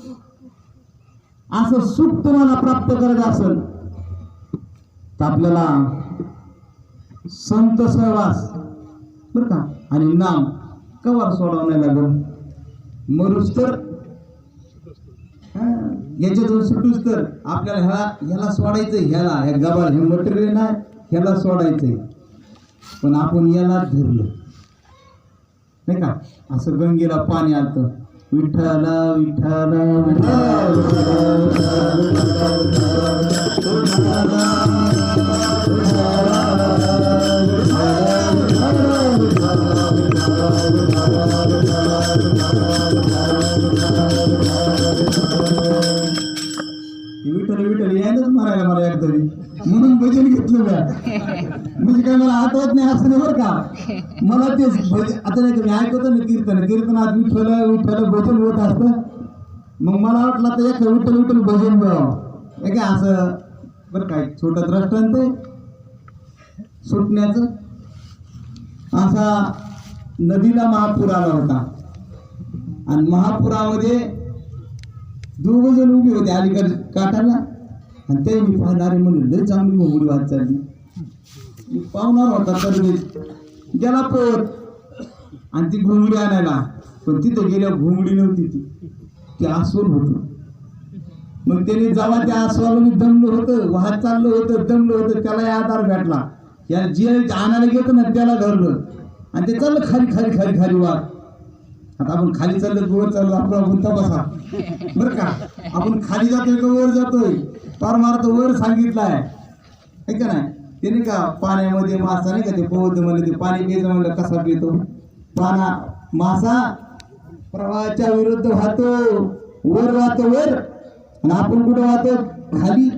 असं सुख तुम्हाला प्राप्त करायचं असेल तर आपल्याला संत सहवास बरं का आणि नाम कवर सोडवण्याला लागेल. मरुस तर याच्यातून सुटूच तर आपल्याला ह्याला सोडायचं, ह्या गबाळ हे मटेरियल ना ह्याला सोडायचंय, पण आपण याला धरलं नाही का. असं गंगेला पाणी आलं, विठ्ठल विठ्ठल विठ्ठल विठ्ठल यायलाच मारायला मला एकतरी, म्हणून भजन घेतलं मी. म्हणजे काय मला आठवत नाही असं नाही बरं का. मला तेच भजन आता नाही तुम्ही ऐकतो ना, कीर्तनात विठ्ठल विठ्ठल भजन होत असतं. मग मला वाटलं तर एक विठ्ठल विठ्ठल भजन बघावं हे काय असं बरं. काय छोटं दृष्टांत सुटण्याचं. असा नदीला महापूर आला होता आणि महापुरामध्ये दोघ जण उभे होते अलीकडे काठाला, आणि ते मी पाहणारे म्हणून लय चांगली घोंगडी वाद चालली. मी पाहणार होता तर गेला पोर आणि ती घोंगडी आणायला, पण तिथे गेल्या घोंगडी नव्हती, ती अस्वल होतं. मग त्याने जेव्हा त्या अस्वलाने दमलं होतं, वाहत चाललं होतं, दमलं होतं, त्याला आधार भेटला. या जे आणायला घेतो ना त्याला धरलं आणि ते चाललं खाली खाली खाली खाली वाद. आता आपण खाली चाललं वर चाललो, आपण बसा बरं का. आपण खाली जातोय का वर जातोय, परमार्थ वर सांगितलाय आहे का नाही. ते नाही का पाण्यामध्ये मासा नाही का, ते पोहत म्हणलं ते पाणी पियचं म्हणलं कसा पितो मासा प्रवाहाच्या विरुद्ध वाहतो, वर वाहतो वर, आणि आपण कुठं वाहतो खाली.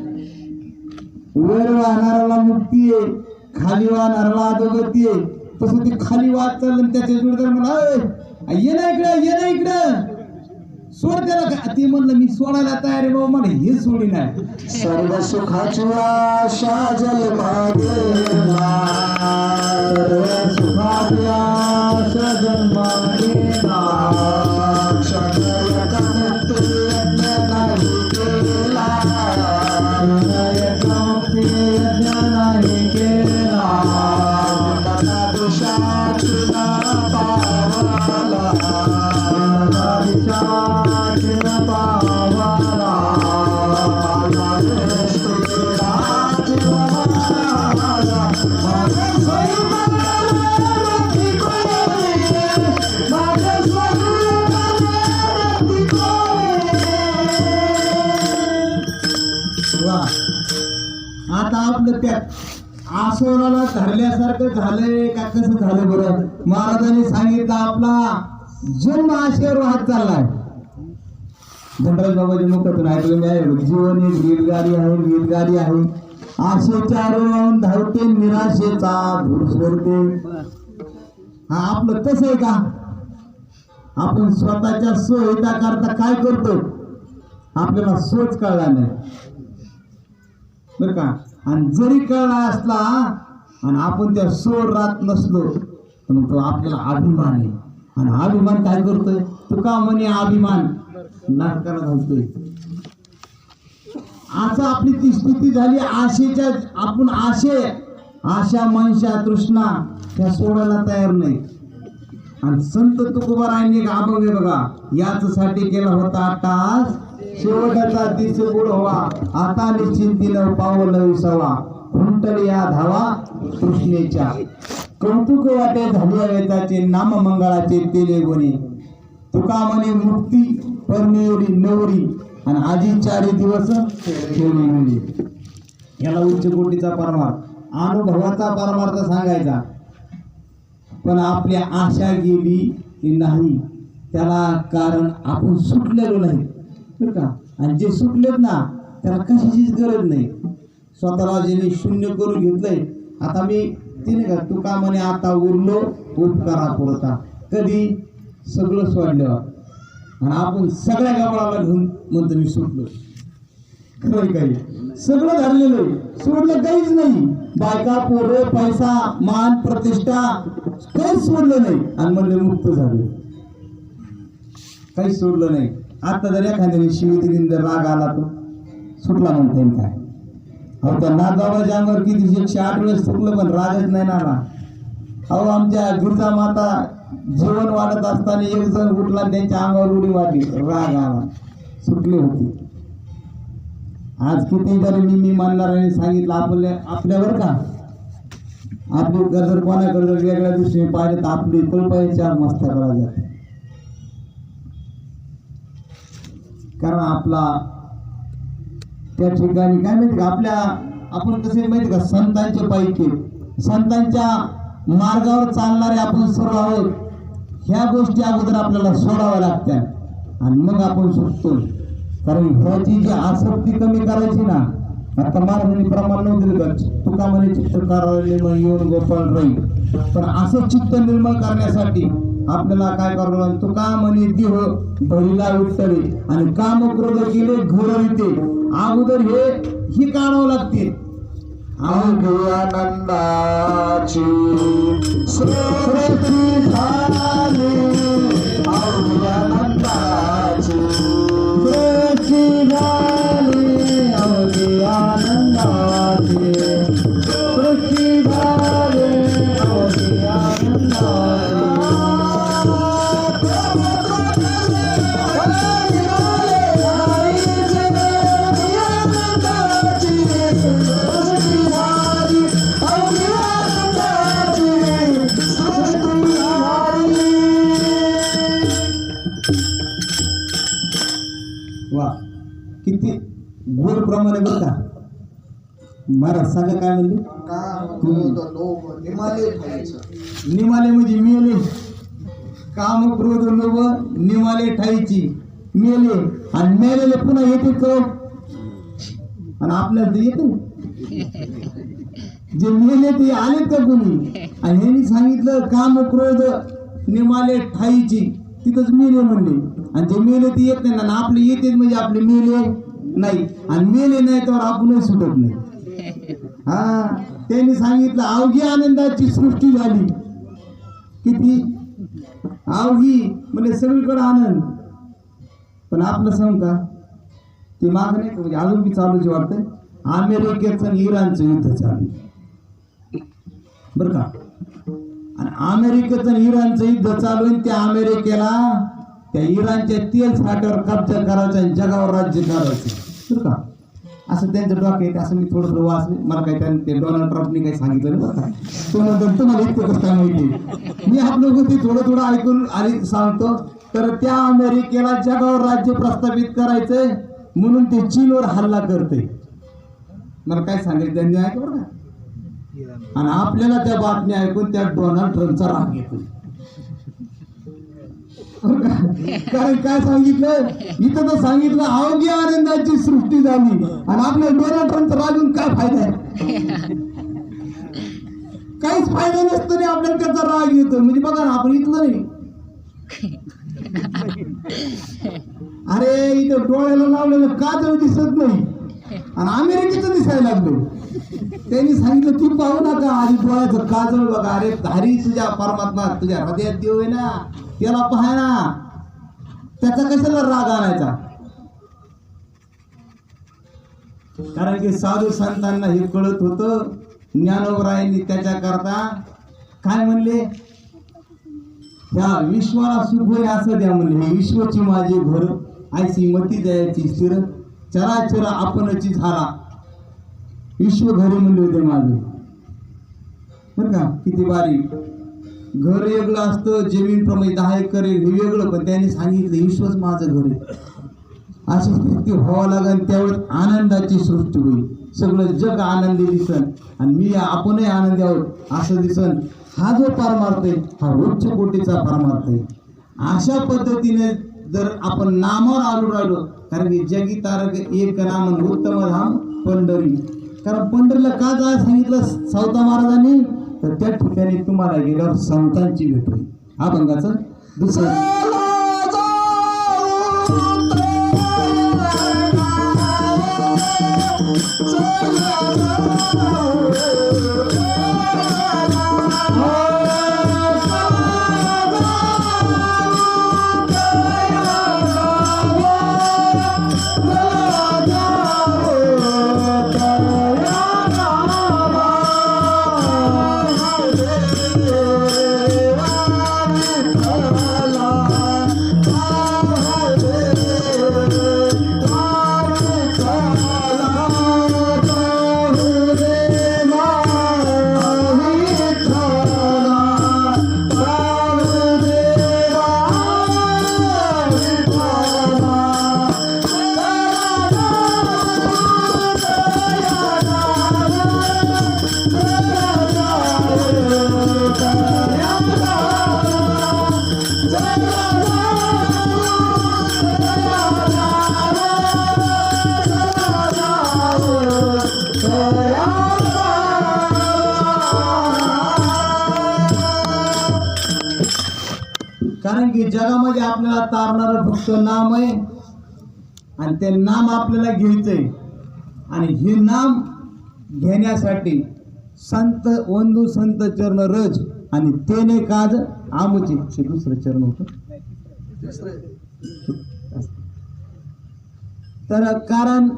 वर वाहणाऱ्याला मुक्ती आहे, खाली वाहणाऱ्याला अधोगती आहे. तसं ते खाली वाहत चाललं त्याच्या जोडदार म्हणा ये ना इकडं, ये ना इकडं, सोड त्याला. ते म्हणलं मी सोडायला तयार आहे बाबा, मला हे सोडी नाही. सर्व सुखाची आशा जन्माला, सर्व सुखाची आशा जन्माला, क्षणयका मुक्ती यज्ञ नाही केला, क्षणयका मुक्ती यज्ञ नाही केला, मना दिशाची ना पावला, मना दिशाची ना पावला, माझा दृष्टी राज वाला, माझा स्वयंपाक कोणी, माझा स्वयंपाक कोणी. वा, आता आपलं त्या आसोनाला धरल्यासारखं झालंय का कसं झालं बरं. महाराजांनी सांगितलं आपला जन्म आशेवर वाहत चाललाय. धनराज बाबाच्या मुखातून ऐकलं आहे, जीवन एक रेलगाडी आहे, रेलगाडी आहे, आशेच्या रोवून धावते, निराशेचा धूर सोडते. हा आपलं तसं आहे का. आपण स्वतःच्या सोयीता करता काय करतो आपल्याला सोच कळला नाही बरं का. आणि जरी कळला असला आणि आपण त्या सोड राहत नसलो तर मग तो आपल्याला अभिमान आहे. आणि अभिमान काय करतोय, तुका म्हणे अभिमान नाटकाला घालतोय. असं आपली ती स्थिती झाली आशेच्या. आपण आशा मनशा तृष्णा त्या सोडायला तयार नाही. आणि संत तुकोबारायांनी एक अभंग बघा, याचसाठी केला होता टास, शेवटाचा दिस गुड व्हा, आता निश्चिंतीनं पावलं विसावा, खुंटल या धावा कृष्णेच्या, कौतुक वाटे झाली वेताचे, नाम मंगळाचे तेले गुणी, तुका म्हणे मुक्ती परमेवरी नवरी, आणि आजी 4 दिवस ठेवली मुली. याला उच्च कोटीचा परमार्थ, अनुभवाचा परमार्थ सांगायचा. पण आपल्या आशा गेली नाही, त्याला कारण आपण सुटलेलो नाही बरं का. आणि जे सुटलेत ना त्याला कशाचीच गरज नाही. स्वतःला ज्यांनी शून्य करून घेतलंय, आता मी तिने का तुका म्हणे आता उरलो उपकारा पुरता, कधी सगळं सोडलं. आणि आपण सगळ्या गावाला घेऊन म्हणतो मी सुटलो. खरं काही सगळं धरलेलं आहे, सोडलं काहीच नाही. बायका पोरं पैसा मान प्रतिष्ठा काहीच सोडलं नाही. आणि म्हणले मुक्त झाले, काहीच सोडलं नाही. आता जर एखाद्याने शिवतीने जर राग आला तो सुटला म्हणता येईल काय. अहो त्या नागाबाच्या अंगावर किती 108 वेळेस सुटलं पण रागच नाही ना आला. अहो आमच्या गिरजा माता जेवण वाढत असताना एक जण उठला, त्यांच्या अंगावर उडी वाटली, राग आला, सुटले होते. आज किती जरी मी मानणाऱ्यांनी सांगितलं आपल्यावर का आपली गजर कोणाकडे जर वेगळ्या दृष्टीने पाहिजे तर आपली तळपाई चार मस्तकाला जाते. कारण आपला त्या ठिकाणी काय माहिती का आपण कसे माहिती का संतांचे पैकी संतांच्या मार्गावर चालणारे आपण सर्व आहोत. ह्या गोष्टी अगोदर आपल्याला सोडाव्या लागत्या आणि मग आपण सुटतो. कारण ह्याची जी आसक्ती कमी करायची ना, आता महाराजांनी प्रमाण नव्हते का तुका म्हणे चित्त कार्यालय येऊन गोपाळ राहील. पण असं चित्त निर्मळ करण्यासाठी आपल्याला काय करावं लागतं. तुका म्हणे देह भरीला विठ्ठले आणि काम क्रोध केले घोर येते. अगोदर ही काढावं लागते. अवघी आनंदाची सृष्टी झाली, अवघी आनंदाची सृष्टी झाली, अवघी आनंदाची सृष्टी झाली, अवघी आनंदाची. वा किती गोड प्रमाणे बरं का. महाराज सांगा काय म्हणले. निमाले म्हणजे मेले. काम क्रोध लोभ निमाले ठाईची मेले आणि मेलेले पुन्हा येते चव आणि आपल्याला ते येते जे मेले ते आले का कोणी. आणि ह्यांनी सांगितलं काम क्रोध निमाले ठाईची तिथंच मेले म्हणले. आणि जे मेले ते येत नाही ना आपले येते म्हणजे आपले मेले नाही आणि मेले नाही तर आपणही सुटत नाही. हा त्यांनी सांगितलं अवघी आनंदाची सृष्टी झाली. किती अवघी म्हणजे सगळीकडे आनंद. पण आपलं सांग का ते माग नाही म्हणजे अजून बी चालूच वाटतंय. अमेरिकेचं आणि इराणचं युद्ध चालू बरं का. आणि अमेरिकेचं आणि इराणचं युद्ध चालू आहे. त्या अमेरिकेला त्या इराणच्या तेल साठ्यावर कब्जा करायचा आणि जगावर राज्य करायचं बरं का. असं त्यांचं डोकं आहे. असं मी थोडं वाचलं. मला काही त्यांनी ते डोनाल्ड ट्रम्पने काही सांगितलं बरं का. तो नंतर तुम्हाला इतकं कसं काय माहिती. मी आपलं गोष्टी थोडं ऐकून आणि सांगतो. तर त्या अमेरिकेला जगावर राज्य प्रस्थापित करायचंय म्हणून ते चीनवर हल्ला करते. मला काय सांगायचं त्यांनी ऐकलं बरं का. आणि आपल्याला त्या बातम्या ऐकून त्या डोनाल्ड ट्रम्पचा राग येतो. कारण काय सांगितलं इथं तर सांगितलं अवघी आनंदाची सृष्टी झाली आणि आपल्या डोनाल्ड ट्रम्पचा रागून काय फायदा आहे. काहीच फायदा नसतो आणि आपल्याला त्याचा राग येतो. म्हणजे बघा ना आपण इथलं नाही. अरे इथं डोळ्याला लावलेलं काजळ दिसत नाही आणि अमेरिकेचं दिसायला लागलं. त्यांनी सांगितलं तू पाहू नका आधी डोळ्याचं काजळ बघा. अरे धारी तुझ्या परमात्मा तुझ्या हृदयात देव आहे ना त्याला पाहा ना. त्याचा कशाला राग आणायचा. कारण की साधू संतांना हे कळत होतं. ज्ञानोबरायांनी त्याच्याकरता काय म्हणले त्या विश्वाला सुख होय असं द्या म्हणले. विश्वची माझी घर ऐसी मती द्यायची स्थिर चराचर आपणची झाला विश्व घरी म्हणले होते माझे बरं का. किती बारीक घर वेगळं असतं. जमीन प्रमाणे 10 एकर हे वेगळं. पण त्यांनी सांगितलं विश्वच माझं घर आहे. अशी स्थिती व्हावं लागेल त्यावेळेस आनंदाची सृष्टी होईल. सगळं जग आनंदी दिसन आणि मी आपणही आनंदी आहोत असं दिसन. हा जो परमार्थ आहे हा उच्च कोटीचा परमार्थ आहे. अशा पद्धतीने जर आपण नामावर आलो राहिलो. कारण की जगी तारक एक नाम उत्तम धाम पंढरी. कारण पंढरीला का जायला सांगितलं सावता महाराजांनी तर त्या ठिकाणी तुम्हाला गेल्यावर संतांची भेट होईल. हा भंगाचं दुसरं la कारण की जगामध्ये आपल्याला तारणारं फक्त नाम आहे आणि ते नाम आपल्याला घ्यायचंय आणि हे नाम घेण्यासाठी संत वंदू संत चरण रज आणि तेने काज आमुचे हे दुसरं चरण होतं. तर कारण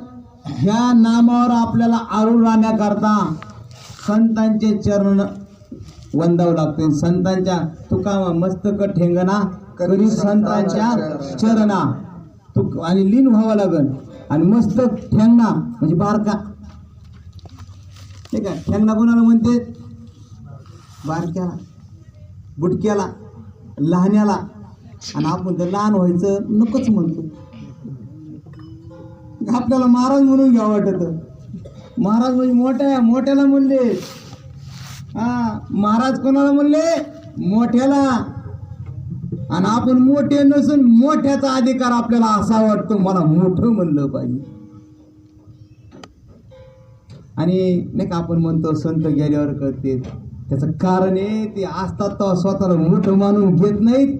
ह्या नामावर आपल्याला आरूढ राहण्याकरता संतांचे चरण वंदावं लागते. संतांच्या तुका मस्तक ठेंगणा करी संतांच्या चरणा तुक आणि लीन व्हावं लागल आणि मस्तक ठेंगणा म्हणजे बारका. ठीक आहे, ठेंगणा कोणाला म्हणते? बारक्याला, बुटक्याला, लहान्याला. आणि आपण तर लहान व्हायचं नकोच म्हणतो. आपल्याला महाराज म्हणून घ्यावं वाटत. महाराज म्हणजे मोठ्या मोठ्याला म्हणले. हा, महाराज कोणाला म्हणले? मोठ्याला. आणि आपण मोठे नसून मोठ्याचा अधिकार आपल्याला असा वाटतो मला मोठं म्हणलं पाहिजे. आणि नाही का आपण म्हणतो संत गेल्यावर करते, त्याचं कारण आहे ते असतात तेव्हा स्वतःला मोठं मानून घेत नाहीत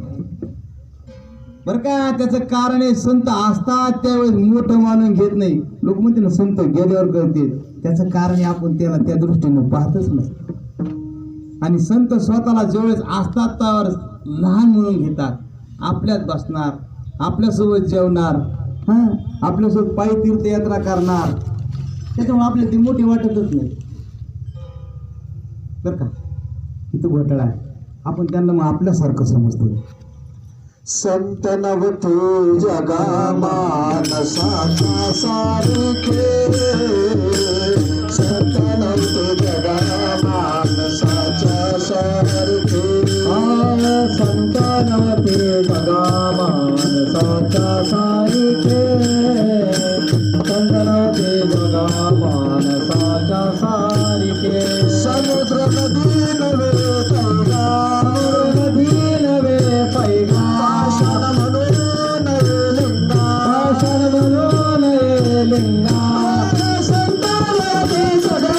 बरं का. त्याचं कारण आहे संत असतात त्यावेळेस मोठं मानून घेत नाही. लोक म्हणते ना संत गेल्यावर करते, त्याचं कारण आहे आपण त्याला त्या दृष्टीनं पाहतच नाही. आणि संत स्वतःला ज्यावेळेस असतात त्यावर लहान म्हणून घेतात. आपल्यात बसणार, आपल्यासोबत जेवणार, हां, आपल्यासोबत पायी तीर्थयात्रा करणार. त्याच्यामुळे आपल्याला ती मोठी वाटतच नाही बरं का. इथं घोटाळा आहे. आपण त्यांना मग आपल्यासारखं समजतो. संत नव्हते जगा मानसाच्या सारखे, संत नव्हते जगा मानसाच्या सारखे, संत नव्हते जगा मानसाच्या सारखे, संत नव्हते जगा मानसाच्या सारखे. समुद्र नदी नव्हे पैगा, नदी नव्हे पैगा, आषाढ म्हणून लिंगा, आषाढ म्हणून लिंगा, संत नव्हते जगा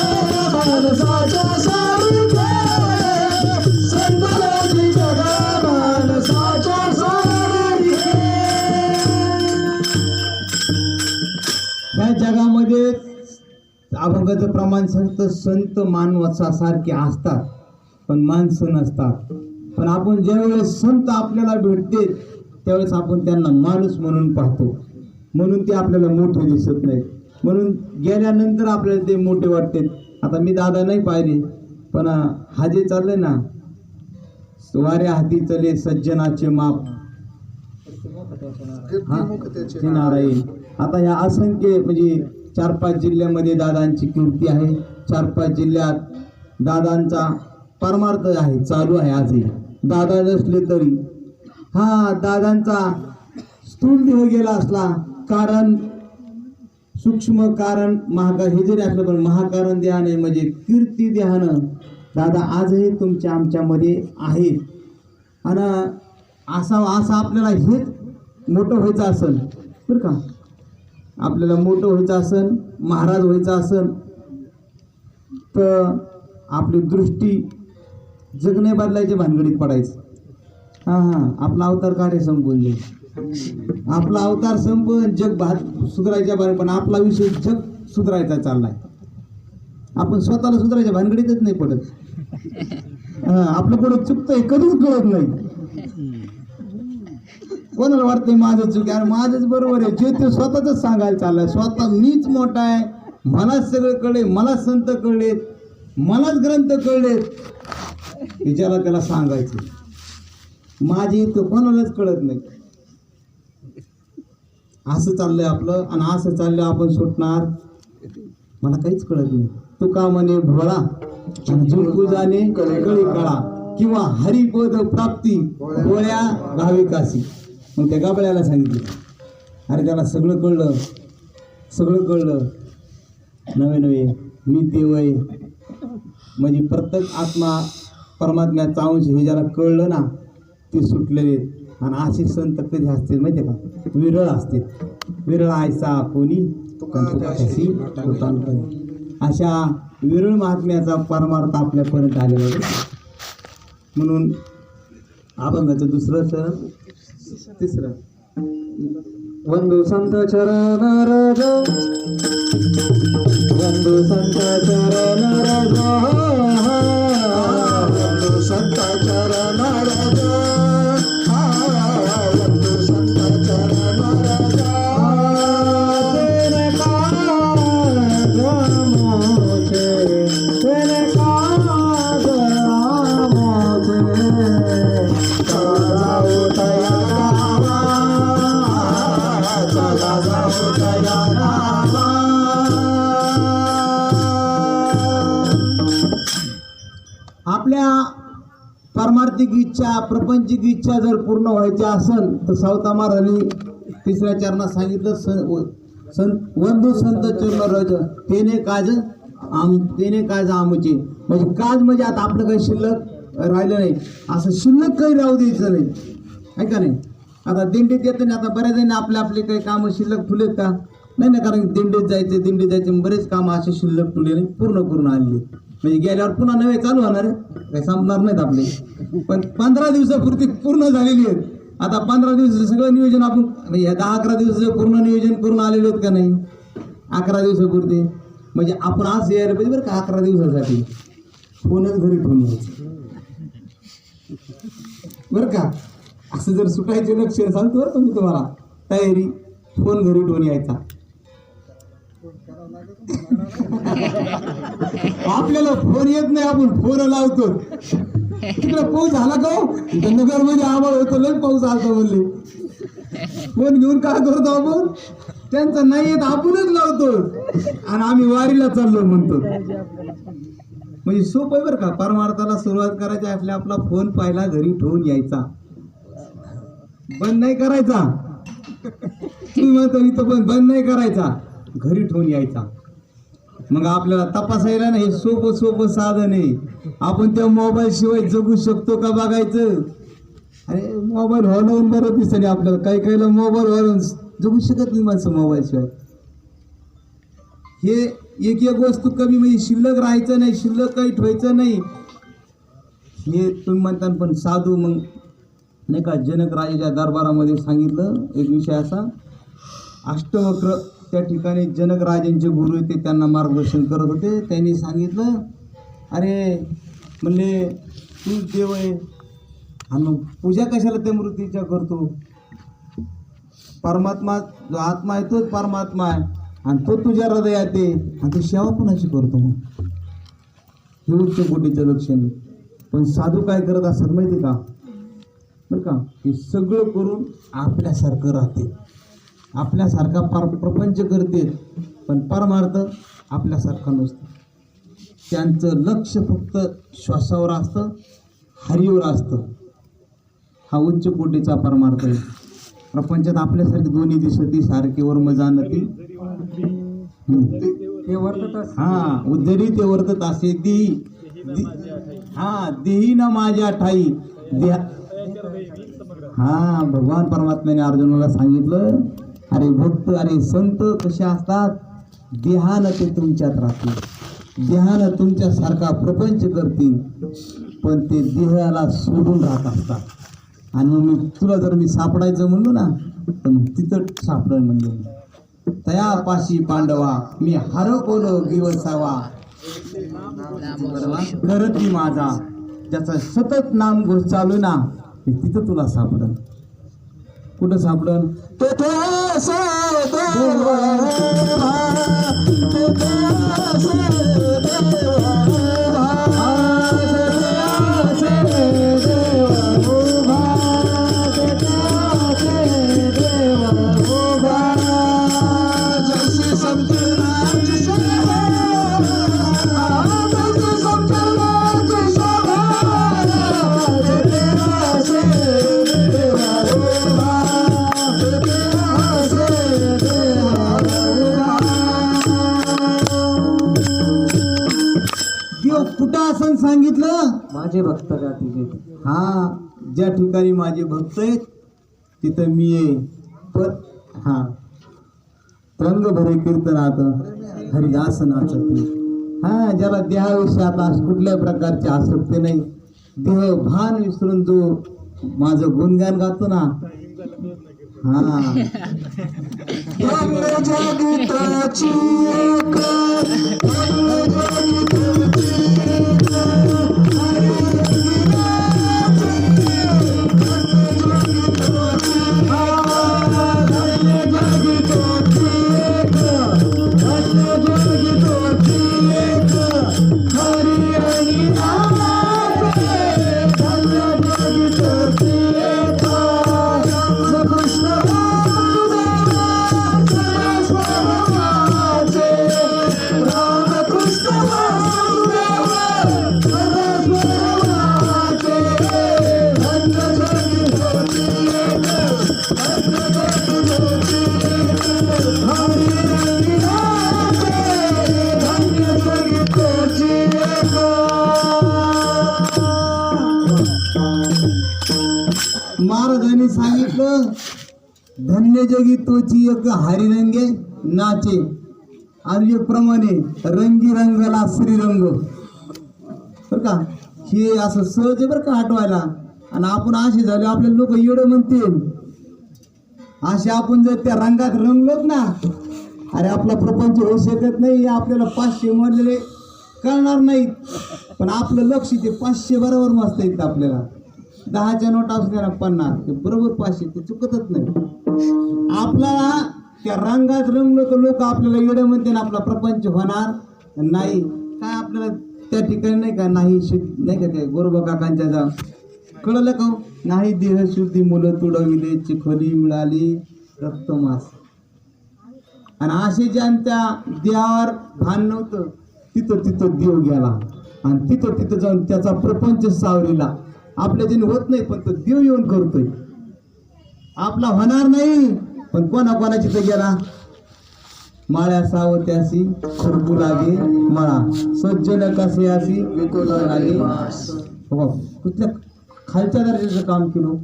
मानसाच्या सारखे, संत नव्हते जगा मानसाच्या सारखे. या जगामध्ये अभंगाचं प्रमाण संत मानवाचा सारखे असतात पण माणसं नसतात. पण आपण ज्यावेळेस संत आपल्याला भेटते त्यावेळेस आपण त्यांना माणूस म्हणून पाहतो, म्हणून ते आपल्याला मोठे दिसत नाहीत. म्हणून गेल्यानंतर आपल्याला ते मोठे वाटते. आता मी दादा नाही पाहिले पण हा जे चाललंय ना, वाऱ्या हाती चले सज्जनाचे माप, हा ते नारायण. आता ह्या असंख्य म्हणजे 4-5 जिल्ह्यामध्ये दादांची कीर्ती आहे. 4-5 जिल्ह्यात दादांचा परमार्थ आहे, चालू आहे आजही. दादा नसले तरी हा दादांचा स्थूल देह गेला असला, कारण सूक्ष्म कारण महाकार हे जरी असलं पण महाकारण देहाने म्हणजे कीर्ती देहानं दादा आजही तुमच्या आमच्यामध्ये आहेत. आणि असं आपल्याला हेच मोठं व्हायचं असेल बरं का, आपल्याला मोठं व्हायचं असेल, महाराज व्हायचं असेल तर आपली दृष्टी जग नाही बदलायच्या भानगडीत पडायचं. हां, आपला अवतार कार्य संपून जाईल. आपला अवतार संपून जग सुधारायच्या पण आपला विषय जग सुधारायचा चाललाय. आपण स्वतःला सुधारायच्या भानगडीतच नाही पडत. आपलं पुढे चुकतंय कधीच कळत नाही. कोणाला वाटतंय माझं चुक, अरे माझंच बरोबर आहे. जे ते स्वतःच सांगायला चाललंय, स्वतः मीच मोठा आहे, मलाच सगळं कळले, मलाच संत कळलेत, मलाच ग्रंथ कळलेत, विचारा त्याला सांगायचं. माझी इतकं कोणालाच कळत नाही. असं चाललंय आपलं आणि असं चाललं आपण सुटणार मला काहीच कळत नाही. तुका म्हणे भोळा आणि जिंकू जाणे कळी कळा किंवा हरिपद प्राप्ती गोळ्या भाविकासी. मग त्या गाबळ्याला सांगितलं, अरे त्याला सगळं कळलं, सगळं कळलं. नवे नवे मी देव आहे म्हणजे प्रत्येक आत्मा परमात्म्याचा अंश हे ज्याला कळलं ना ते सुटलेले. आणि असे संत कधी असतील माहिती आहे का, विरळ असतील. विरळ आयसा कोणी अशा विरळ महात्म्याचा परमार्थ आपल्यापर्यंत आलेला आहे. म्हणून अभंगाचं दुसरं चरण तिसरं वंदू संत चरण रज वंदू संत चरण रज वंदू संत चरण रज वंदू संत चरण रज तेरे काज मोचे तेरे काज मोचे जाऊ तया चला जाऊ तया गावा. आपल्या पारमार्थिक इच्छा प्रपंचिक इच्छा जर पूर्ण व्हायच्या असेल तर सावता महाराजांनी तिसऱ्या चरणात सांगितलं वंदू संत चरण रज तेने काज आमचे म्हणजे काज म्हणजे आता आपलं काही शिल्लक राहिलं नाही असं शिल्लक काही राहू द्यायचं नाही आहे का नाही. आता दिंडीत येतं नाही आता बऱ्याच जणी आपले काही कामं शिल्लक ठुलेत का नाही ना कारण दिंडीत जायचे बरेच कामं असे शिल्लक ठुले नाही पूर्ण आलेले म्हणजे गेल्यावर पुन्हा नवे चालू होणार आहे काही संपणार नाहीत आपले पण 15 दिवसापुरती पूर्ण झालेली आहेत. आता 15 दिवस सगळं नियोजन आपण म्हणजे 10-11 दिवसाचं पूर्ण नियोजन करून आलेले आहेत का नाही 11 दिवसापुरती म्हणजे आपण आज यायला पाहिजे बरं का 11 दिवसासाठी फोनच घरी ठेवून यायचं बरं का. असं जर सुटायचे लक्षण सांगतो बरं का मी तुम्हाला तयारी फोन घरी ठेवून यायचा. आपल्याला फोन येत नाही आपण फोन लावतो तिकडे पाऊस झाला का नगर मध्ये आभाळ होतो लय पाऊस आलता म्हणले फोन घेऊन काय करतो आपण त्यांचा नाही येत आपणच लावतो आणि आम्ही वारीला चाललो म्हणतो. म्हणजे सोपं आहे बरं का परमार्थाला सुरुवात करायची असल्या आपला फोन पाहिला घरी ठेवून यायचा बंद नाही करायचा. तुम्ही म्हणतो इथं पण बंद नाही करायचा घरी ठेवून यायचा. मग आपल्याला तपासायला नाही सोपं साधन आहे. आपण त्या मोबाईल शिवाय जगू शकतो का बघायचं. अरे मोबाईल हलवून बरं दिसत आपल्याला काही मोबाईल हलवून जगू शकत नाही माणसं मोबाईल शिवाय. हे एक वस्तू कमी म्हणजे शिल्लक राहायचं नाही शिल्लक काही ठेवायचं नाही हे तुम्ही म्हणता. पण साधू मग नाही का जनक राजाच्या दरबारामध्ये सांगितलं एक विषय असा अष्टवक्र त्या ठिकाणी जनक राजांचे गुरु ते त्यांना मार्गदर्शन करत होते. त्यांनी सांगितलं अरे म्हणले तू देव आहे आणि मग पूजा कशाला त्या मूर्तीच्या करतो. परमात्मा जो आत्मा आहे तोच परमात्मा आहे आणि तो तुझ्या हृदयात आहे आणि तू सेवा कोणाची करतो. मग हे उच्च कोटीचं लक्षण. पण साधू काय करत असतात माहिती का बरं का हे सगळं करून आपल्यासारखं राहते आपल्यासारखा प्रपंच करते पण परमार्थ आपल्यासारखा नसतो. त्यांचं लक्ष फक्त श्वासावर असतं हरीवर असतं. हा उच्च कोटीचा परमार्थ आहे. प्रपंचात आपल्यासारखी दोन्ही दिसती सारखी वर्म जाणती ते वर्तत हा उद्धरी ते वर्तत असे देही ना माझ्या ठाई हा भगवान परमात्म्याने अर्जुनाला सांगितलं अरे भक्त अरे संत कसे असतात देहानं ते तुमच्यात राहतील देहानं तुमच्यासारखा प्रपंच करतील पण ते देहाला सोडून राहत असतात. आणि मग मी तुला जर मी सापडायचं म्हणलो ना तर मग तिथं सापडण म्हणजे तयापाशी पांडवा मी हरवलो दिवसावा करती माझा ज्याचा सतत नाम घोष चालू ना तिथं तुला सापडन. कुठं सापडन कुठं असं सांगितलं माझे भक्त जातील. हा ज्या ठिकाणी माझे भक्त आहेत तिथं मी आहे. पण हा रंग भरे कीर्तनात हरिदास नाचत. हा ज्याला देहाविषयी आता कुठल्याही प्रकारची आसक्ती नाही देह भान विसरून जो माझं गुणगान गातो ना हा जगताची महाराजांनी सांगितलं धन्य जगी तोची एक हरिरंगे नाचे आणि प्रमाणे रंगी रंगला श्रीरंग बर का हे असं सहज आहे बरं का आठवायला आणि आपण असे झाले आपले लोक एवढं म्हणतील असे आपण जर त्या रंगात रंगलोत ना अरे आपला प्रपंच होऊ शकत नाही आपल्याला 500 मरलेले कळणार नाहीत पण आपलं लक्ष ते 500 बरोबर मस्त येतं आपल्याला 10च्या नोट असू द्या ना 50 ते बरोबर 500 ते चुकतच नाही आपल्याला त्या रंगात रंगलो तर लोक आपल्याला एवढे म्हणते ना आपला प्रपंच होणार नाही काय आपल्याला त्या ठिकाणी नाही का नाही का ते गोरोबा काकांच्या जा कळलं का नाही देहशुद्धी मुलं तुडविले चिखली मिळाली रक्तमास आणि असे ज्यांच्या देहावर भान नव्हतं तिथं तिथं देव गेला आणि तिथं तिथं जाऊन त्याचा प्रपंच सावरीला आपल्या ज्याने होत नाही पण तो देव येऊन करतोय आपला होणार नाही पण कोणाची तर गेला माळ्या सावत्यासी खुरपू लागे मळा सज्जन कसे असी विकोला लागे हो कुठल्या खालच्या दर्जाचं काम केलं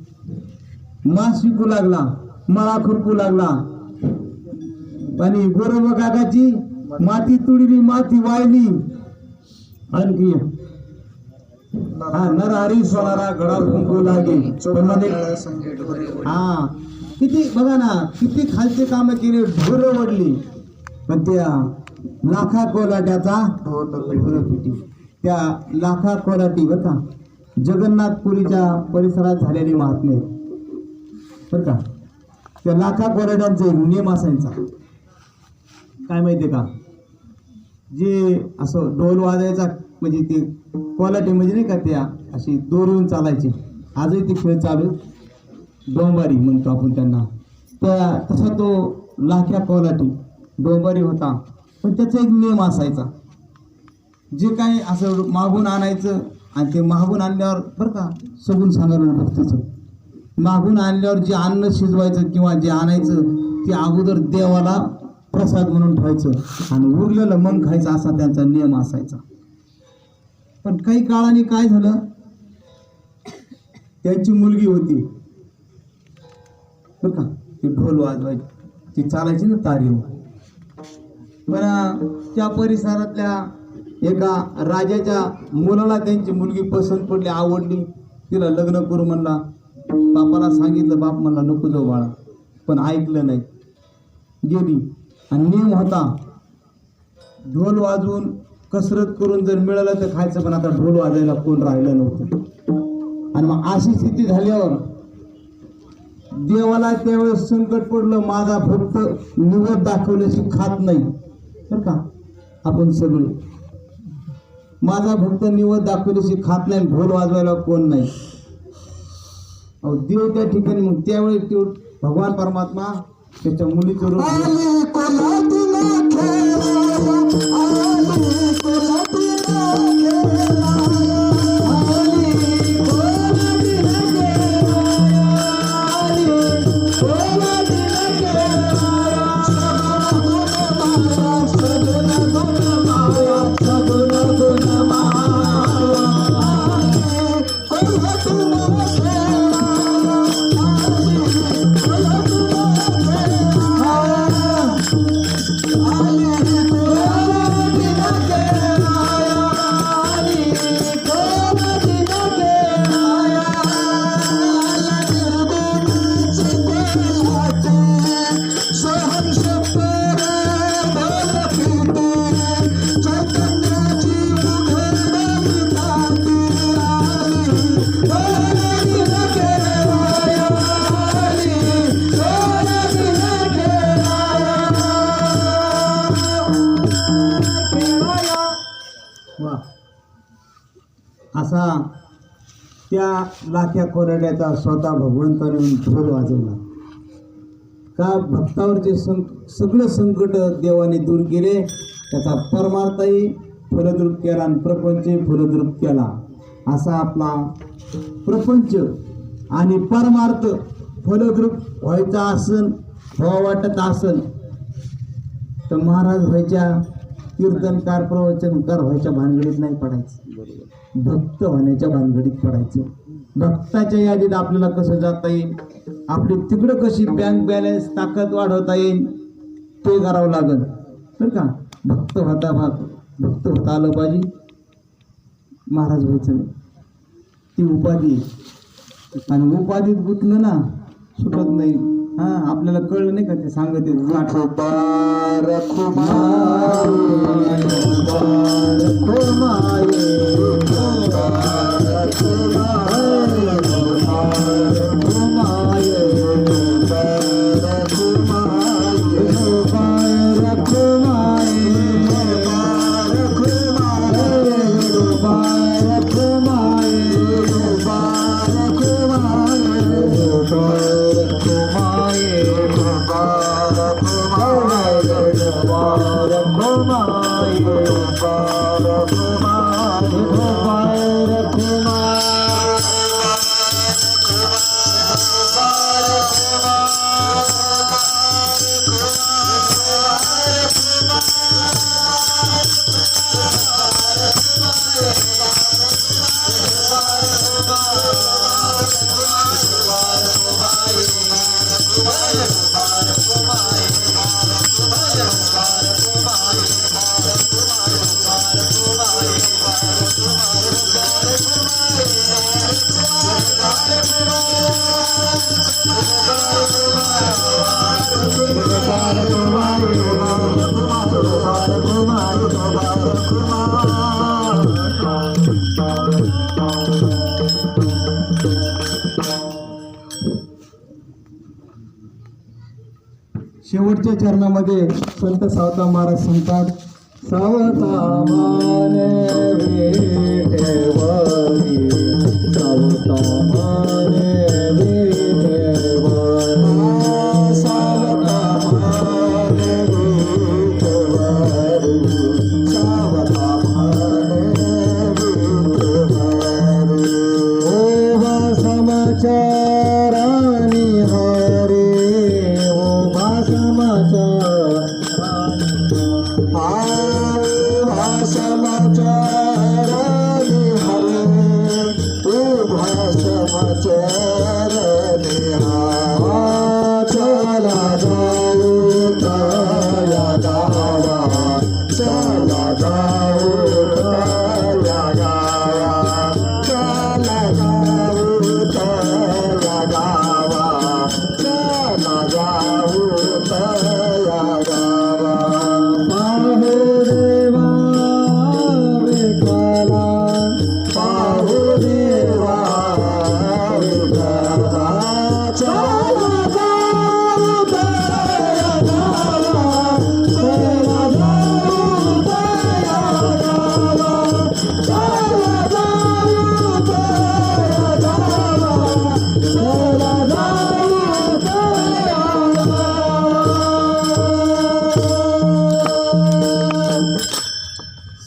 मास विकू लागला मळा खुरपू लागला आणि गोरोबा काकाची माती तुडली माती वाळली आणखी हा नरहरी सोनारा गडा कुंकू लागे हा किती बघा ना किती खालचे काम केले ढोरं वडली पण त्या लाखा कोलाट्याचा ढोरपिटी त्या लाखा कोलाटी बर का जगन्नाथपुरीच्या परिसरात झालेली महात्मे बर का त्या लाखा कोलाट्यांचा एक नियम असायचा काय माहितीये का जे असं ढोल वाजायचा म्हणजे ते कोलाटे म्हणजे नाही का त्या अशी दोरीवून चालायची आजही ते खेळ चालू डोंबारी म्हणतो आपण त्यांना त्या तसा तो लाख्या कोलाटी डोंबारी होता पण त्याचा एक नियम असायचा जे काही असं मागून आणायचं आणि ते मागून आणल्यावर बरं का सगून सांगायला बघतच मागून आणल्यावर जे अन्न शिजवायचं किंवा जे आणायचं ते अगोदर देवाला प्रसाद म्हणून ठेवायचं आणि उरलेलं मग खायचं असा त्यांचा नियम असायचा पण काही काळाने काय झालं त्यांची मुलगी होती बरं का ती ढोल वाजवायची ती चालायची ना तारीव पण त्या परिसरातल्या एका राजाच्या मुलाला त्यांची मुलगी पसंत पडली आवडली तिला लग्न करू म्हणला बापाला सांगितलं बाप म्हणला नको जाऊ बाळा पण ऐकलं नाही गेली आणि नियम होता ढोल वाजवून कसरत करून जर मिळालं तर खायचं पण आता ढोल वाजायला कोण राहिलं नव्हतं आणि मग अशी स्थिती झाल्यावर देवाला त्यावेळेस संकट पडलं माझा भक्त निवड दाखवल्याशी खात नाही बरं का आपण सगळे माझा भक्त निवड दाखवल्याशी खात नाही ढोल वाजवायला कोण नाही अहो देव त्या ठिकाणी मग त्यावेळी तो भगवान परमात्मा त्याच्या मुलीचं रूप असा त्या लाख्या कोरड्याचा स्वतः भगवंताने येऊन ढोल वाजवला. का भक्तावरचे सगळं संकट देवाने दूर केले. त्याचा परमार्थही फलद्रूप केला आणि प्रपंचही फलद्रूप केला. असा आपला प्रपंच आणि परमार्थ फलद्रूप व्हायचा असन, व्हावं वाटत असन तर महाराज व्हायच्या, कीर्तनकार प्रवचनकार व्हायच्या भानगडीत नाही पडायचं. भक्त होण्याच्या भानगडीत पडायचं. भक्ताच्या यादीत आपल्याला कसं जाता येईल, आपली तिकडं कशी बँक बॅलन्स ताकद वाढवता येईल ते करावं लागेल बरं का. भक्त होता आलं पाहिजे, महाराज व्हायचं नाही. ती उपाधी आणि उपाधीत गुंतलं ना सुटत नाही. हा आपल्याला कळलं नाही का ते सांगत शेवटच्या चरणामध्ये संत सावता महाराज सांगतात, सावता माने विठेवरी, सावता माने विठेवरी, सावता माने विठेवरी, सावता माने विठेवरी. ओ समाचारानी हरे,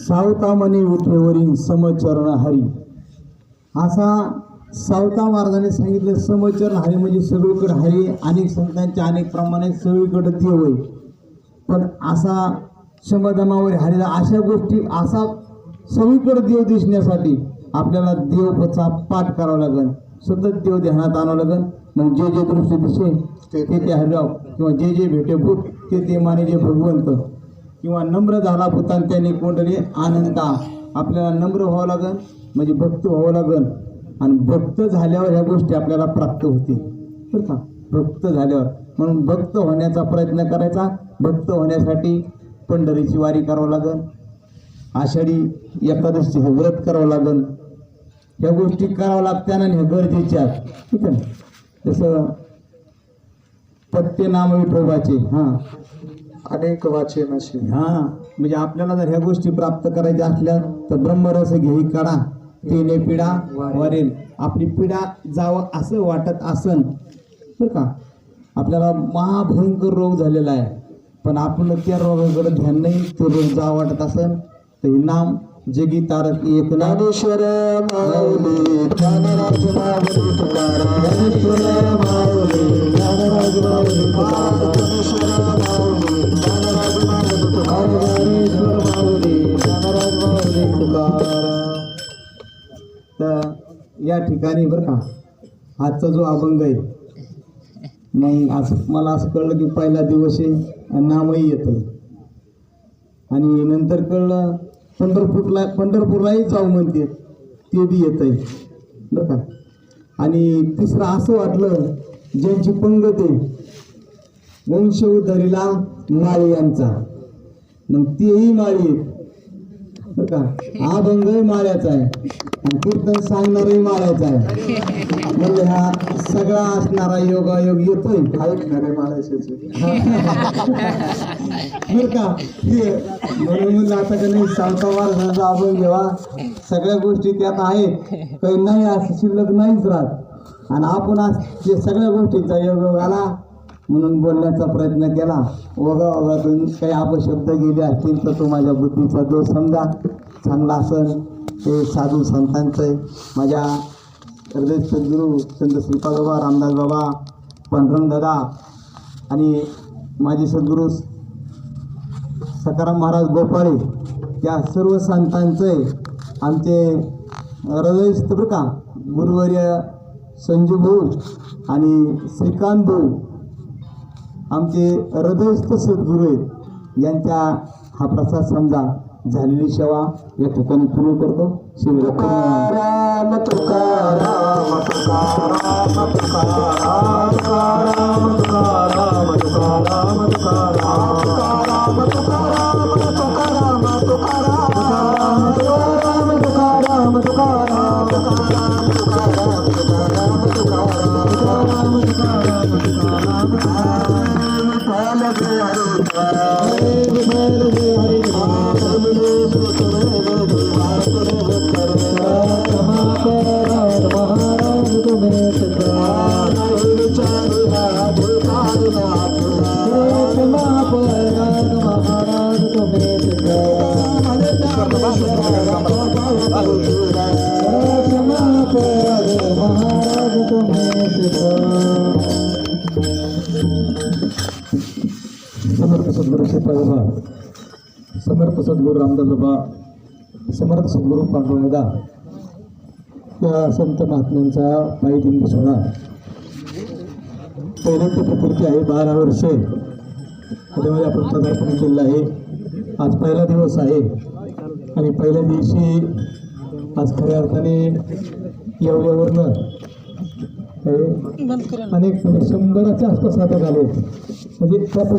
सावता मनी विठेवरी समचरण हरी. असा सावता महाराजांनी सांगितलं, समचरण हरी म्हणजे सगळीकडे हरी. अनेक संतांच्या अनेक प्रमाणे सगळीकडे देव आहे, पण असा शमधमावर हरीला अशा गोष्टी, असा सगळीकडे देव दिसण्यासाठी आपल्याला देवचा पाठ करावा लागेल, सतत देव ध्यानात आणावं लागेल. मग जे जे दृष्टी दिसे ते ते हरिराव, किंवा जे जे भेटे भूत ते ते माने जे भगवंत, किंवा नम्र झाला भूतान त्याने कोंडले आनंदा. आपल्याला नम्र व्हावं लागेल म्हणजे भक्त व्हावं लागेल, आणि भक्त झाल्यावर ह्या गोष्टी आपल्याला प्राप्त होते बरं का. भक्त झाल्यावर म्हणून भक्त होण्याचा प्रयत्न करायचा. भक्त होण्यासाठी पंढरीची वारी करावं लागेल, आषाढी एकादशीचं व्रत करावं लागेल. ह्या गोष्टी कराव्या लागत्या आणि ह्या गरजेच्या, ठीक आहे. जसं पत्ते नाम विठोबाचे, हां अनेक वाचे नसे. हां म्हणजे आपल्याला जर ह्या गोष्टी प्राप्त करायच्या असल्या तर ब्रह्मरस घेई काढा, तिने पिढा वरेल. आपली पिढा जावं असं वाटत असन बरं का. आपल्याला महाभयंकर रोग झालेला आहे, पण आपण त्या रोगाकडे ध्यान नाही. तो रोग जावं वाटत असन तर हे नाम जगी तारक एक ज्ञानेश्वर माऊली ज्ञानराज माऊली तुकाराम ज्ञानेश्वर माऊली ज्ञानराज माऊली तुकाराम ज्ञानेश्वर माऊली ज्ञानराज माऊली तुकाराम ज्ञानेश्वर माऊली ज्ञानराज माऊली तुकाराम. तर या ठिकाणी बरं का आजचा जो अभंग आहे, मग आज मला असं कळलं की पहिला दिवस आहे आणि नामही येत आहे. आणि नंतर कळलं पंढरपूरलाही जाऊ म्हणते, ते बी येत आहे बरं का. आणि तिसरं असं वाटलं ज्यांची पंगत आहे वंश उद्धरीला माळी यांचा, मग तेही माळी आहेत बरं का. अभंगही माळ्याचा आहे आणि कीर्तन सांगणारही माळ्याचा आहे. म्हणजे हा सगळा असणारा योगायोग येतोय ऐकणारे माळायचे बरं का. म्हणून म्हणलं आता का नाही सावता महाराजांचा अभंग घेवा. सगळ्या गोष्टी त्यात आहेत, काही नाही असं शिल्लक नाहीच राहत. आणि आपण आज ते सगळ्या गोष्टींचा योग आला म्हणून बोलण्याचा प्रयत्न केला. ओघातून काही अपशब्द गेले असतील तर तो माझ्या बुद्धीचा दोष समजा. चांगला असेल ते साधू संतांचं आहे. माझ्या हृदय सद्गुरू संत श्रीपाद बाबा, रामदास बाबा, पांडुरंग दादा आणि माझे सद्गुरू सकाराम महाराज गोपाळे, त्या सर्व संतांचे आमचे हृदयस्थ बरं का गुरुवर्य संजू भाऊ आणि श्रीकांत भाऊ आमचे हृदयस्थ सद्गुरू आहेत. यांच्या हा प्रसाद समजा. झालेली सेवा या ठिकाणी पूर्ण करतो. तुकाराम तुकाराम तुकाराम तुकाराम तुकाराम तुकाराम तुकाराम तुकाराम तुकाराम तुकाराम तुकाराम तुकाराम तुकाराम तुकाराम समर्थ सद्गुरू श्रीपाद बाबा, समर्थ सद्गुरू रामदास बाबा, समर्थ सद्गुरू पांडुरंग दादा या संत महात्म्यांचा पायी दिंडी सोहळा पहिल्यांदा प्रकृती आहे. 12 वर्षे त्याच्यामध्ये आपण पदार्पण केलेलं आहे. आज पहिला दिवस आहे आणि पहिल्या दिवशी आज खऱ्या अर्थाने एवढ्यावरनं अनेक म्हणजे 100च्या आसपास आता झाले. म्हणजे त्या